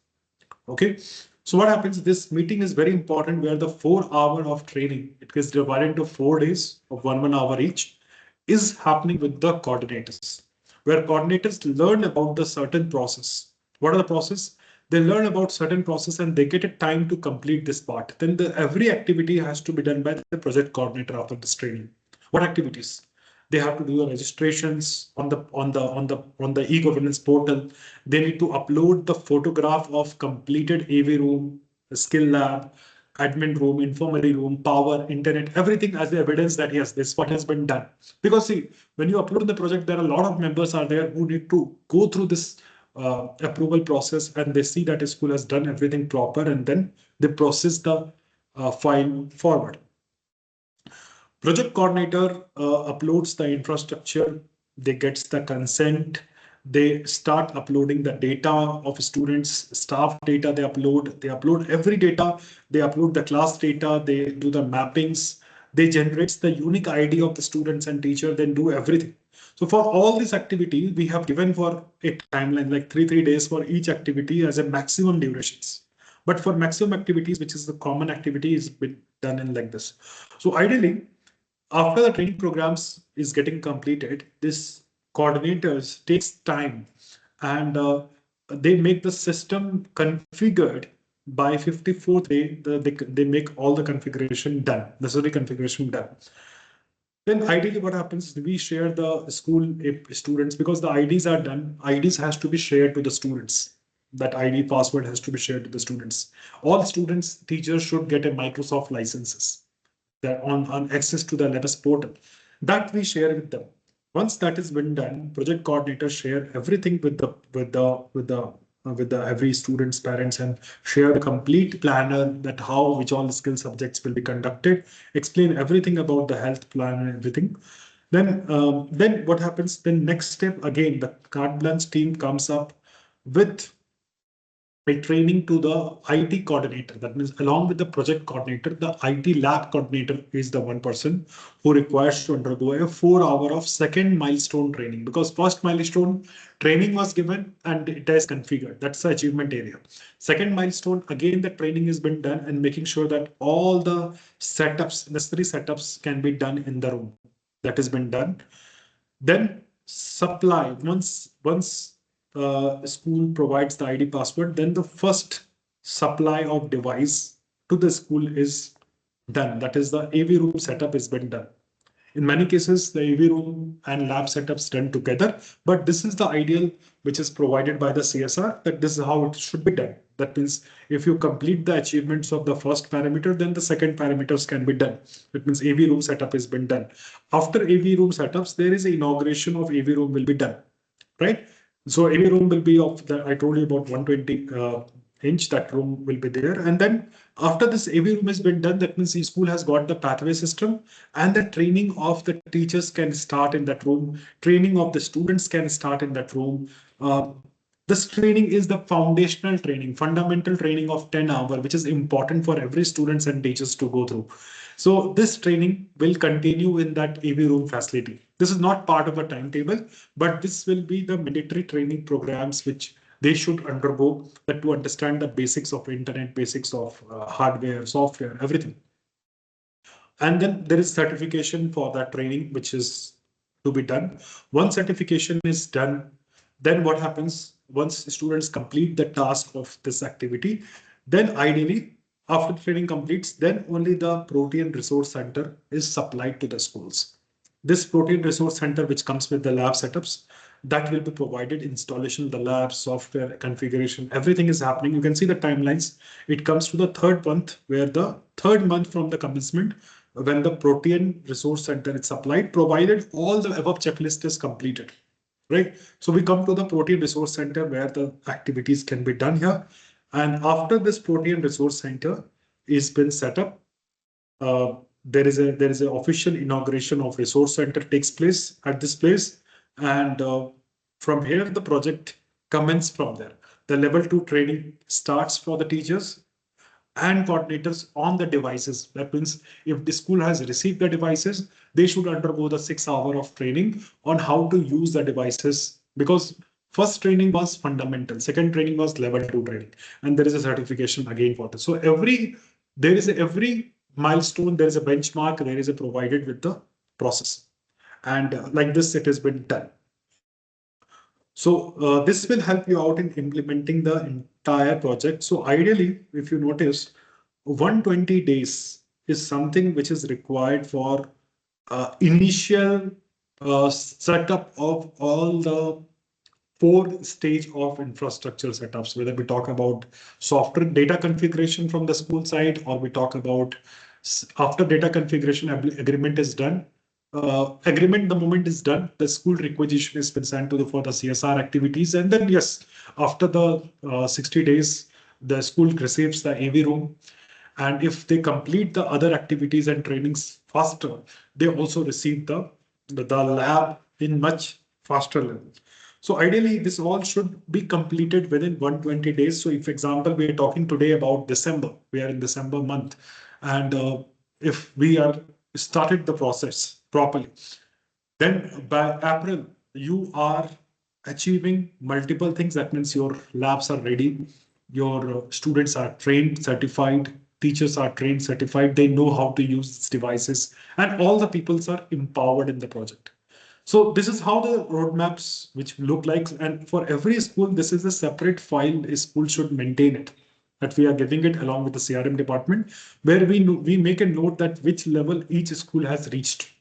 Okay. So what happens? This meeting is very important where the 4 hour of training, it gets divided into 4 days of 1 hour each, is happening with the coordinators, where coordinators learn about the certain process. What are the process? They learn about certain process and they get a time to complete this part. Then every activity has to be done by the project coordinator after this training. What activities? They have to do the registrations on the e-governance portal. They need to upload the photograph of completed AV room, skill lab, admin room, infirmary room, power, internet, everything as the evidence that yes, this what has been done. Because see, when you upload the project, there are a lot of members are there who need to go through this approval process and they see that a school has done everything proper and then they process the file forward. Project coordinator uploads the infrastructure, they gets the consent, they start uploading the data of students, staff data they upload every data, they upload the class data, they do the mappings, they generates the unique ID of the students and teacher, then do everything. So for all this activity, we have given for a timeline like three days for each activity as a maximum durations. But for maximum activities, which is the common activity, is been done in like this. So ideally, after the training programs is getting completed, this coordinators takes time and they make the system configured by 54th day. They make all the configuration done, necessary configuration done. Then ideally what happens is we share the school students because the IDs are done. IDs has to be shared to the students. That ID password has to be shared to the students. All students, teachers should get a Microsoft licenses that on access to the LMS portal that we share with them. Once that has been done, project coordinators share everything with the every student's parents and share the complete planner that how which all skill subjects will be conducted, explain everything about the health plan and everything. Then what happens? Then next step again, the Carte Blanche team comes up with by training to the IT coordinator. That means along with the project coordinator, the IT lab coordinator is the one person who requires to undergo a 4 hour of second milestone training because first milestone training was given and it is configured. That's the achievement area. Second milestone, again, the training has been done and making sure that all the setups, necessary setups can be done in the room. That has been done. Then supply, once school provides the ID password, then the first supply of device to the school is done. That is the AV room setup has been done. In many cases, the AV room and lab setups done together, but this is the ideal which is provided by the CSR that this is how it should be done. That means if you complete the achievements of the first parameter, then the second parameters can be done. It means AV room setup has been done. After AV room setups, there is an inauguration of AV room will be done, right? So AV room will be of the, I told you about 120 inch, that room will be there. And then after this AV room has been done, that means the school has got the pathway system and the training of the teachers can start in that room. Training of the students can start in that room. Uh, this training is the foundational training, fundamental training of 10 hours, which is important for every students and teachers to go through. So this training will continue in that AV room facility. This is not part of the timetable, but this will be the mandatory training programs which they should undergo that to understand the basics of internet, basics of hardware, software, everything. And then there is certification for that training, which is to be done. Once certification is done, then what happens once students complete the task of this activity, then ideally after the training completes, then only the Protein Resource Center is supplied to the schools. This Protein Resource Center, which comes with the lab setups, that will be provided installation of the lab, software, configuration, everything is happening. You can see the timelines. It comes to the third month, where the third month from the commencement, when the Protein Resource Center is supplied, provided all the above checklist is completed, right? So we come to the Protein Resource Center where the activities can be done here. And after this Protein Resource Center is been set up, uh, there is an official inauguration of resource center takes place at this place, and from here the project commences from there. The level 2 training starts for the teachers and coordinators on the devices. That means if the school has received the devices, they should undergo the 6 hour of training on how to use the devices, because first training was fundamental, second training was level 2 training, and there is a certification again for this. So every milestone, there is a benchmark, there is a provided with the process. And like this, it has been done. So this will help you out in implementing the entire project. So ideally, if you notice, 120 days is something which is required for initial setup of all the 4 stage of infrastructure setups, whether we talk about software data configuration from the school side, or we talk about after data configuration agreement is done. Agreement, the moment is done, the school requisition is been sent to the for the CSR activities, and then yes, after the 60 days, the school receives the AV room, and if they complete the other activities and trainings faster, they also receive the lab in much faster level. So ideally, this all should be completed within 120 days. So if example, we are talking today about December, we are in December month, and if we are started the process properly, then by April, you are achieving multiple things. That means your labs are ready, your students are trained, certified, teachers are trained, certified, they know how to use these devices, and all the peoples are empowered in the project. So this is how the roadmaps which look like, and for every school, this is a separate file a school should maintain it. That we are giving it along with the CRM department, where we make a note that which level each school has reached,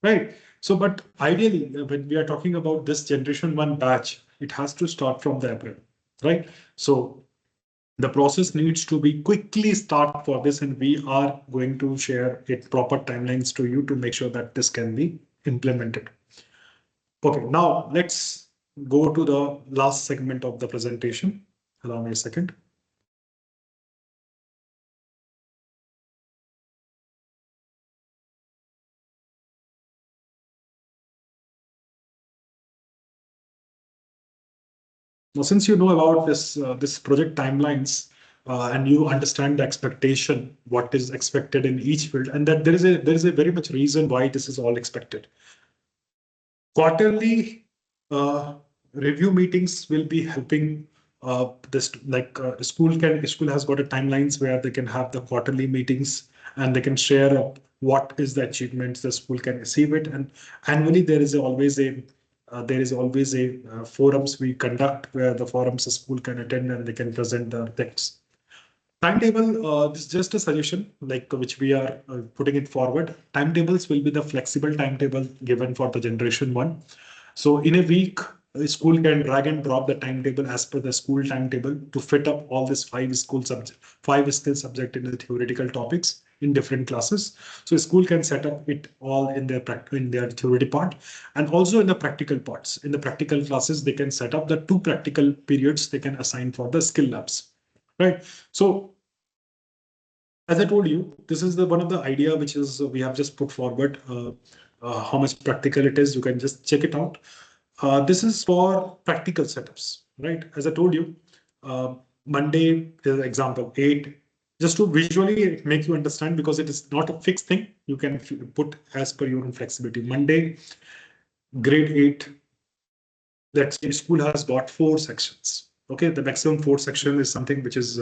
right? So, but ideally, when we are talking about this generation one batch, it has to start from the April, right? So the process needs to be quickly start for this, and we are going to share it proper timelines to you to make sure that this can be implemented. Okay, now let's go to the last segment of the presentation. Allow me a second. Now, since you know about this project timelines, and you understand the expectation, what is expected in each field, and that there is a very much reason why this is all expected. Quarterly review meetings will be helping this, like school has got a timelines where they can have the quarterly meetings, and they can share what is the achievements the school can achieve it. And annually there is always a forums we conduct, where the forums the school can attend and they can present their things. Timetable, this is just a suggestion, like which we are putting it forward. Timetables will be the flexible timetable given for the generation one. So in a week, a school can drag and drop the timetable as per the school timetable to fit up all these 5 skill subject in the theoretical topics in different classes. So a school can set up it all in their theory part, and also in the practical parts. In the practical classes, they can set up the 2 practical periods they can assign for the skill labs, right? So as I told you, this is the one of the idea which is we have just put forward. How much practical it is, you can just check it out. This is for practical setups, right? As I told you, Monday is example 8. Just to visually make you understand, because it is not a fixed thing, you can put as per your own flexibility. Monday, grade 8. That school has got 4 sections. Okay, the maximum 4 section is something which is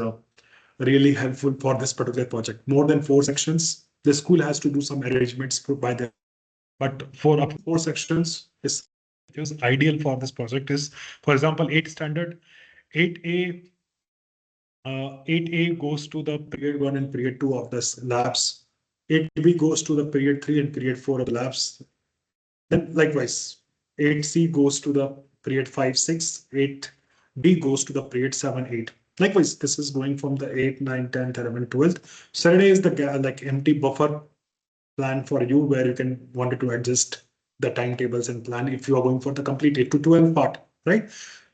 really helpful for this particular project. More than 4 sections, the school has to do some arrangements by them. But for up to 4 sections is which is ideal for this project is, for example, 8 standard, 8A, 8A goes to the period 1 and period 2 of this labs. 8B goes to the period 3 and period 4 of the labs. Then likewise, 8C goes to the period 5, 6, 8D goes to the period 7, 8. Likewise, this is going from the 8, 9, 10, 11, 12. Saturday is the like empty buffer plan for you, where you can wanted to adjust the timetables and plan if you are going for the complete 8 to 12 part, right?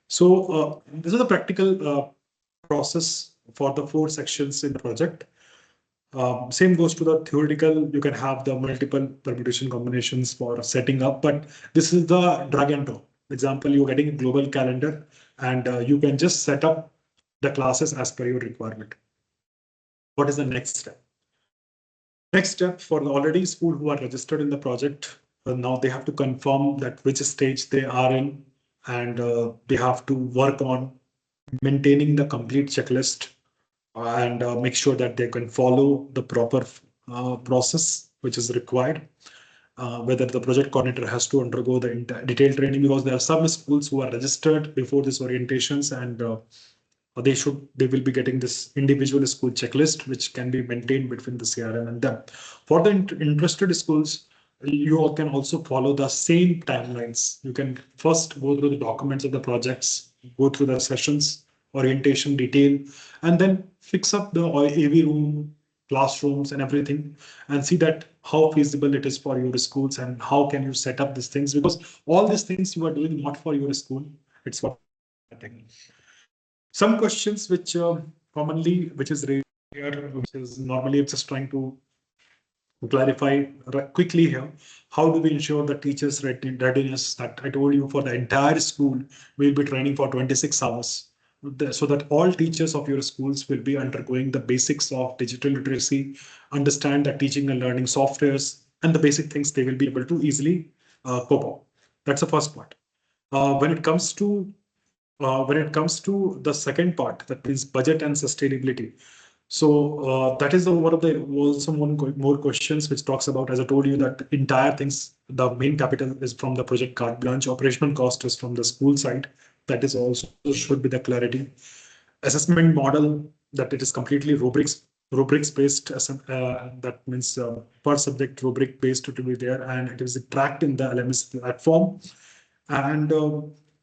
So this is the practical process for the 4 sections in the project. Same goes to the theoretical. You can have the multiple permutation combinations for setting up, but this is the drag and drop. Example, you're getting a global calendar and you can just set up the classes as per your requirement. What is the next step? Next step for the already school who are registered in the project, now they have to confirm that which stage they are in, and they have to work on maintaining the complete checklist and make sure that they can follow the proper process which is required. Whether the project coordinator has to undergo the detailed training, because there are some schools who are registered before this orientations, and they will be getting this individual school checklist which can be maintained between the CRM and them. For the interested schools, you all can also follow the same timelines. You can first go through the documents of the projects, go through the sessions, orientation detail, and then fix up the AV room, classrooms and everything, and see that how feasible it is for your schools and how can you set up these things, because all these things you are doing not for your school, it's for thing. Some questions which commonly which is raised here, which is normally just trying to clarify quickly here. How do we ensure the teachers' readiness? That I told you, for the entire school, we'll be training for 26 hours. So that all teachers of your schools will be undergoing the basics of digital literacy, understand the teaching and learning softwares, and the basic things they will be able to easily cope up. That's the first part. When it comes to the second part, that means budget and sustainability. So that is one of the also more questions which talks about, as I told you, that entire things, the main capital is from the project Carte Blanche, operational cost is from the school side. That is also should be the clarity. Assessment model, that it is completely rubrics based. That means per subject rubric based to be there, and it is tracked in the LMS platform. And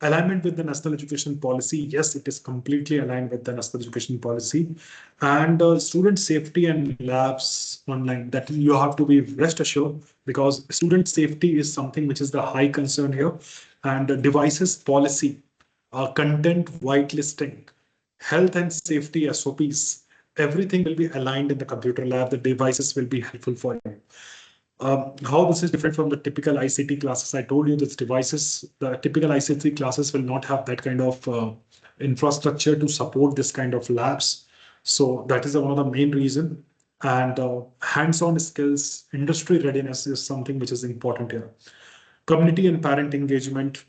alignment with the national education policy, yes, it is completely aligned with the national education policy. And student safety and labs online, that you have to be rest assured, because student safety is something which is the high concern here. And devices policy, content whitelisting, health and safety SOPs, everything will be aligned in the computer lab. The devices will be helpful for you. How this is different from the typical ICT classes. I told you that devices, the typical ICT classes will not have that kind of infrastructure to support this kind of labs. So that is one of the main reason. And hands-on skills, industry readiness is something which is important here. Community and parent engagement.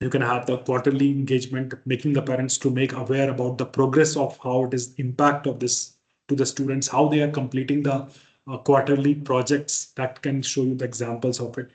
You can have the quarterly engagement, making the parents to make aware about the progress of how it is impact of this to the students, how they are completing the quarterly projects. That can show you the examples of it.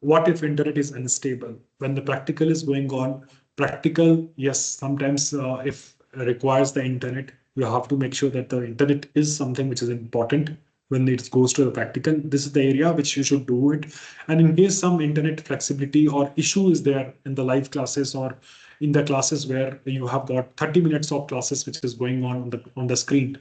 What if internet is unstable? When the practical is going on, practical, yes, sometimes if requires the internet, you have to make sure that the internet is something which is important when it goes to the practical. This is the area which you should do it. And in case some internet flexibility or issue is there in the live classes or in the classes where you have got 30 minutes of classes which is going on the screen,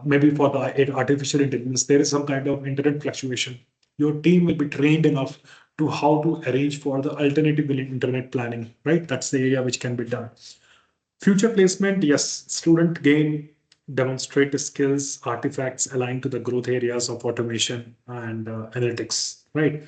maybe for the artificial intelligence, there is some kind of internet fluctuation. Your team will be trained enough to how to arrange for the alternative internet planning, right? That's the area which can be done. Future placement, yes, student gain, demonstrate the skills, artifacts aligned to the growth areas of automation and analytics, right?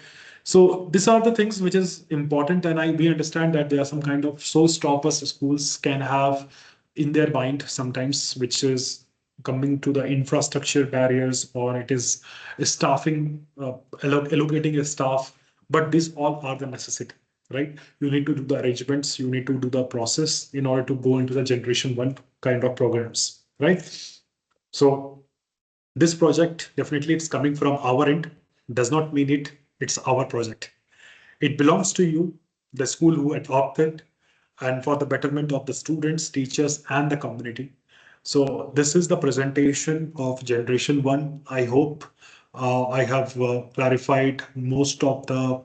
So these are the things which is important, and we understand that there are some kind of showstoppers schools can have in their mind sometimes, which is coming to the infrastructure barriers, or it is staffing, allocating a staff. But these all are the necessity, right? You need to do the arrangements, you need to do the process in order to go into the generation one kind of programs, right? So this project, definitely it's coming from our end, does not mean it's our project. It belongs to you, the school who adopted, and for the betterment of the students, teachers, and the community. So this is the presentation of Generation 1. I hope I have clarified most of the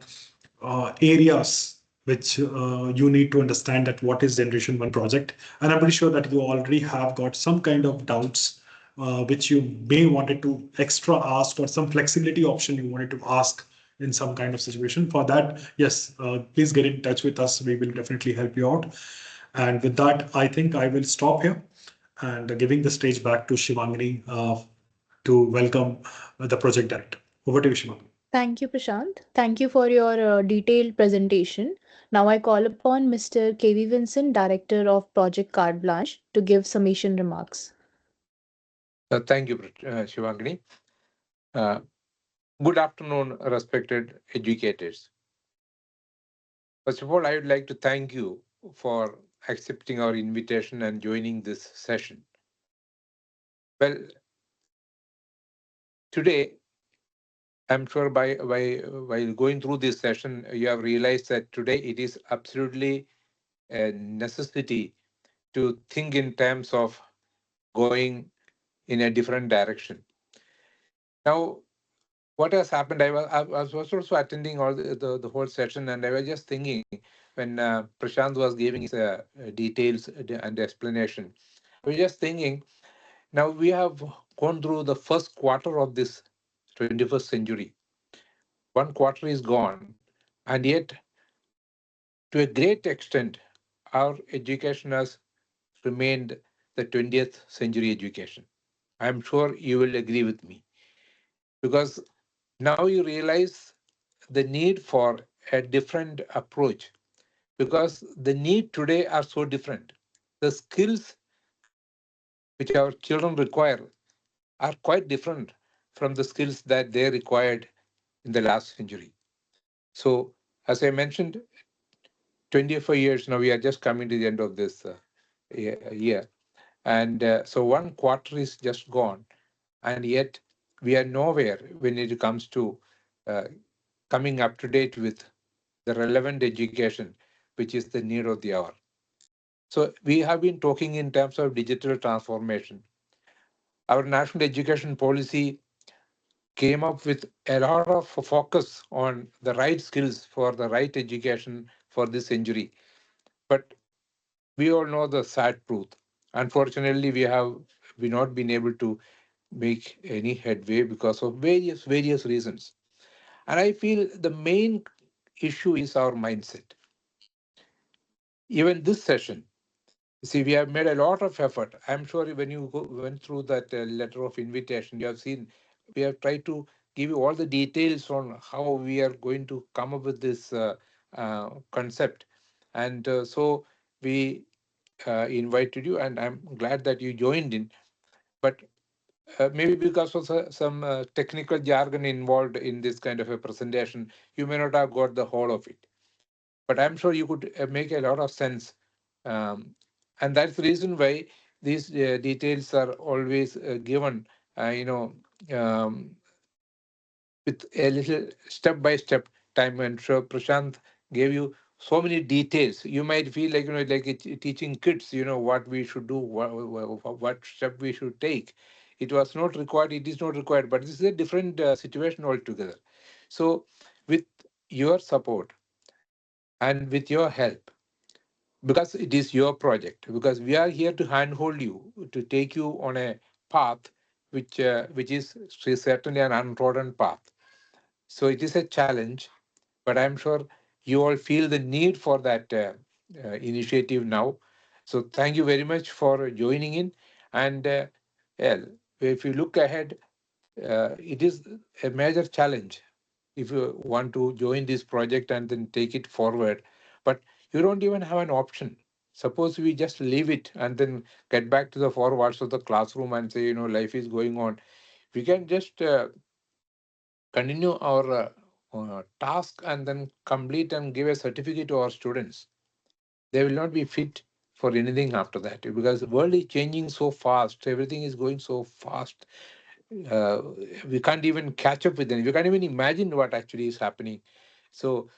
areas which you need to understand that what is Generation 1 project. And I'm pretty sure that you already have got some kind of doubts which you may wanted to extra ask, or some flexibility option you wanted to ask in some kind of situation. For that, yes, please get in touch with us. We will definitely help you out. And with that, I think I will stop here and giving the stage back to Shivangini to welcome the project director. Over to you, Shimon. Thank you, Prashant. Thank you for your detailed presentation. Now I call upon Mr. KV Vincent, Director of Project Carte Blanche, to give summation remarks. Thank you, Shivangani. Uh, Good afternoon, respected educators. First of all, I would like to thank you for accepting our invitation and joining this session. Well, today, I'm sure by while going through this session, you have realized that today it is absolutely a necessity to think in terms of going in a different direction. Now, what has happened? I was also attending all the whole session, and I was just thinking when Prashant was giving his details and explanation. I was just thinking now we have gone through the first quarter of this 21st century. One quarter is gone, and yet to a great extent, our education has remained the 20th century education. I'm sure you will agree with me because now you realize the need for a different approach because the need today are so different. The skills which our children require are quite different from the skills that they required in the last century. So, as I mentioned, 25 years now, we are just coming to the end of this year. And so one quarter is just gone. And yet, we are nowhere when it comes to uh, coming up to date with the relevant education, which is the need of the hour. So we have been talking in terms of digital transformation. Our national education policy came up with a lot of focus on the right skills for the right education for this century. But we all know the sad truth. Unfortunately, we not been able to make any headway because of various reasons. And I feel the main issue is our mindset. Even this session, see, we have made a lot of effort. I'm sure when you went through that letter of invitation, you have seen we have tried to give you all the details on how we are going to come up with this concept. And so we invited you, and I'm glad that you joined in. But maybe because of some technical jargon involved in this kind of a presentation, you may not have got the whole of it. But I'm sure you could make a lot of sense. And that's the reason why these details are always given, you know, um, with a little step by step time. And sure, Prashant gave you so many details. You might feel like, like teaching kids, what we should do, what step we should take. It was not required, it is not required, but this is a different situation altogether. So, with your support and with your help, because it is your project, because we are here to handhold you, to take you on a path which is certainly an untrodden path. So it is a challenge, but I'm sure you all feel the need for that initiative now. So thank you very much for joining in. And yeah, if you look ahead, it is a major challenge if you want to join this project and then take it forward. But you don't even have an option. Suppose we just leave it and then get back to the four walls of the classroom and say, life is going on. We can just continue our task and then complete and give a certificate to our students. They will not be fit for anything after that because the world is changing so fast. Everything is going so fast. uh, we can't even catch up with them. We can't even imagine what actually is happening. So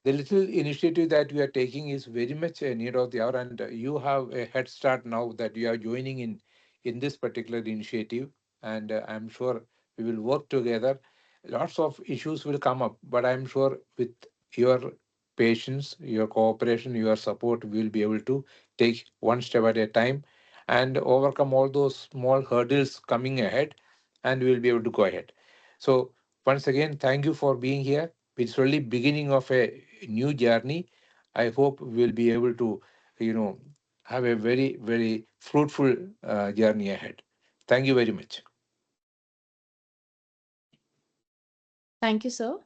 the little initiative that we are taking is very much a need of the hour, and you have a head start now that you are joining in this particular initiative. And I'm sure we will work together. Lots of issues will come up, but I'm sure with your patience, your cooperation, your support, we will be able to take one step at a time and overcome all those small hurdles coming ahead, and we will be able to go ahead. So once again, thank you for being here. It's only beginning of a new journey. I hope we'll be able to, you know, have a very, very fruitful journey ahead. Thank you very much. Thank you, sir.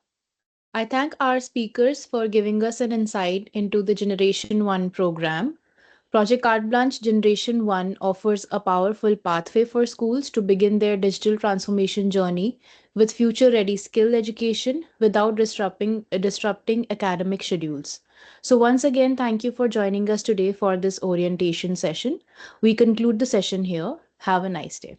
I thank our speakers for giving us an insight into the Generation 1 program. Project Carte Blanche Generation 1 offers a powerful pathway for schools to begin their digital transformation journey with future ready skill education without disrupting academic schedules. So, once again, thank you for joining us today for this orientation session. We conclude the session here. Have a nice day.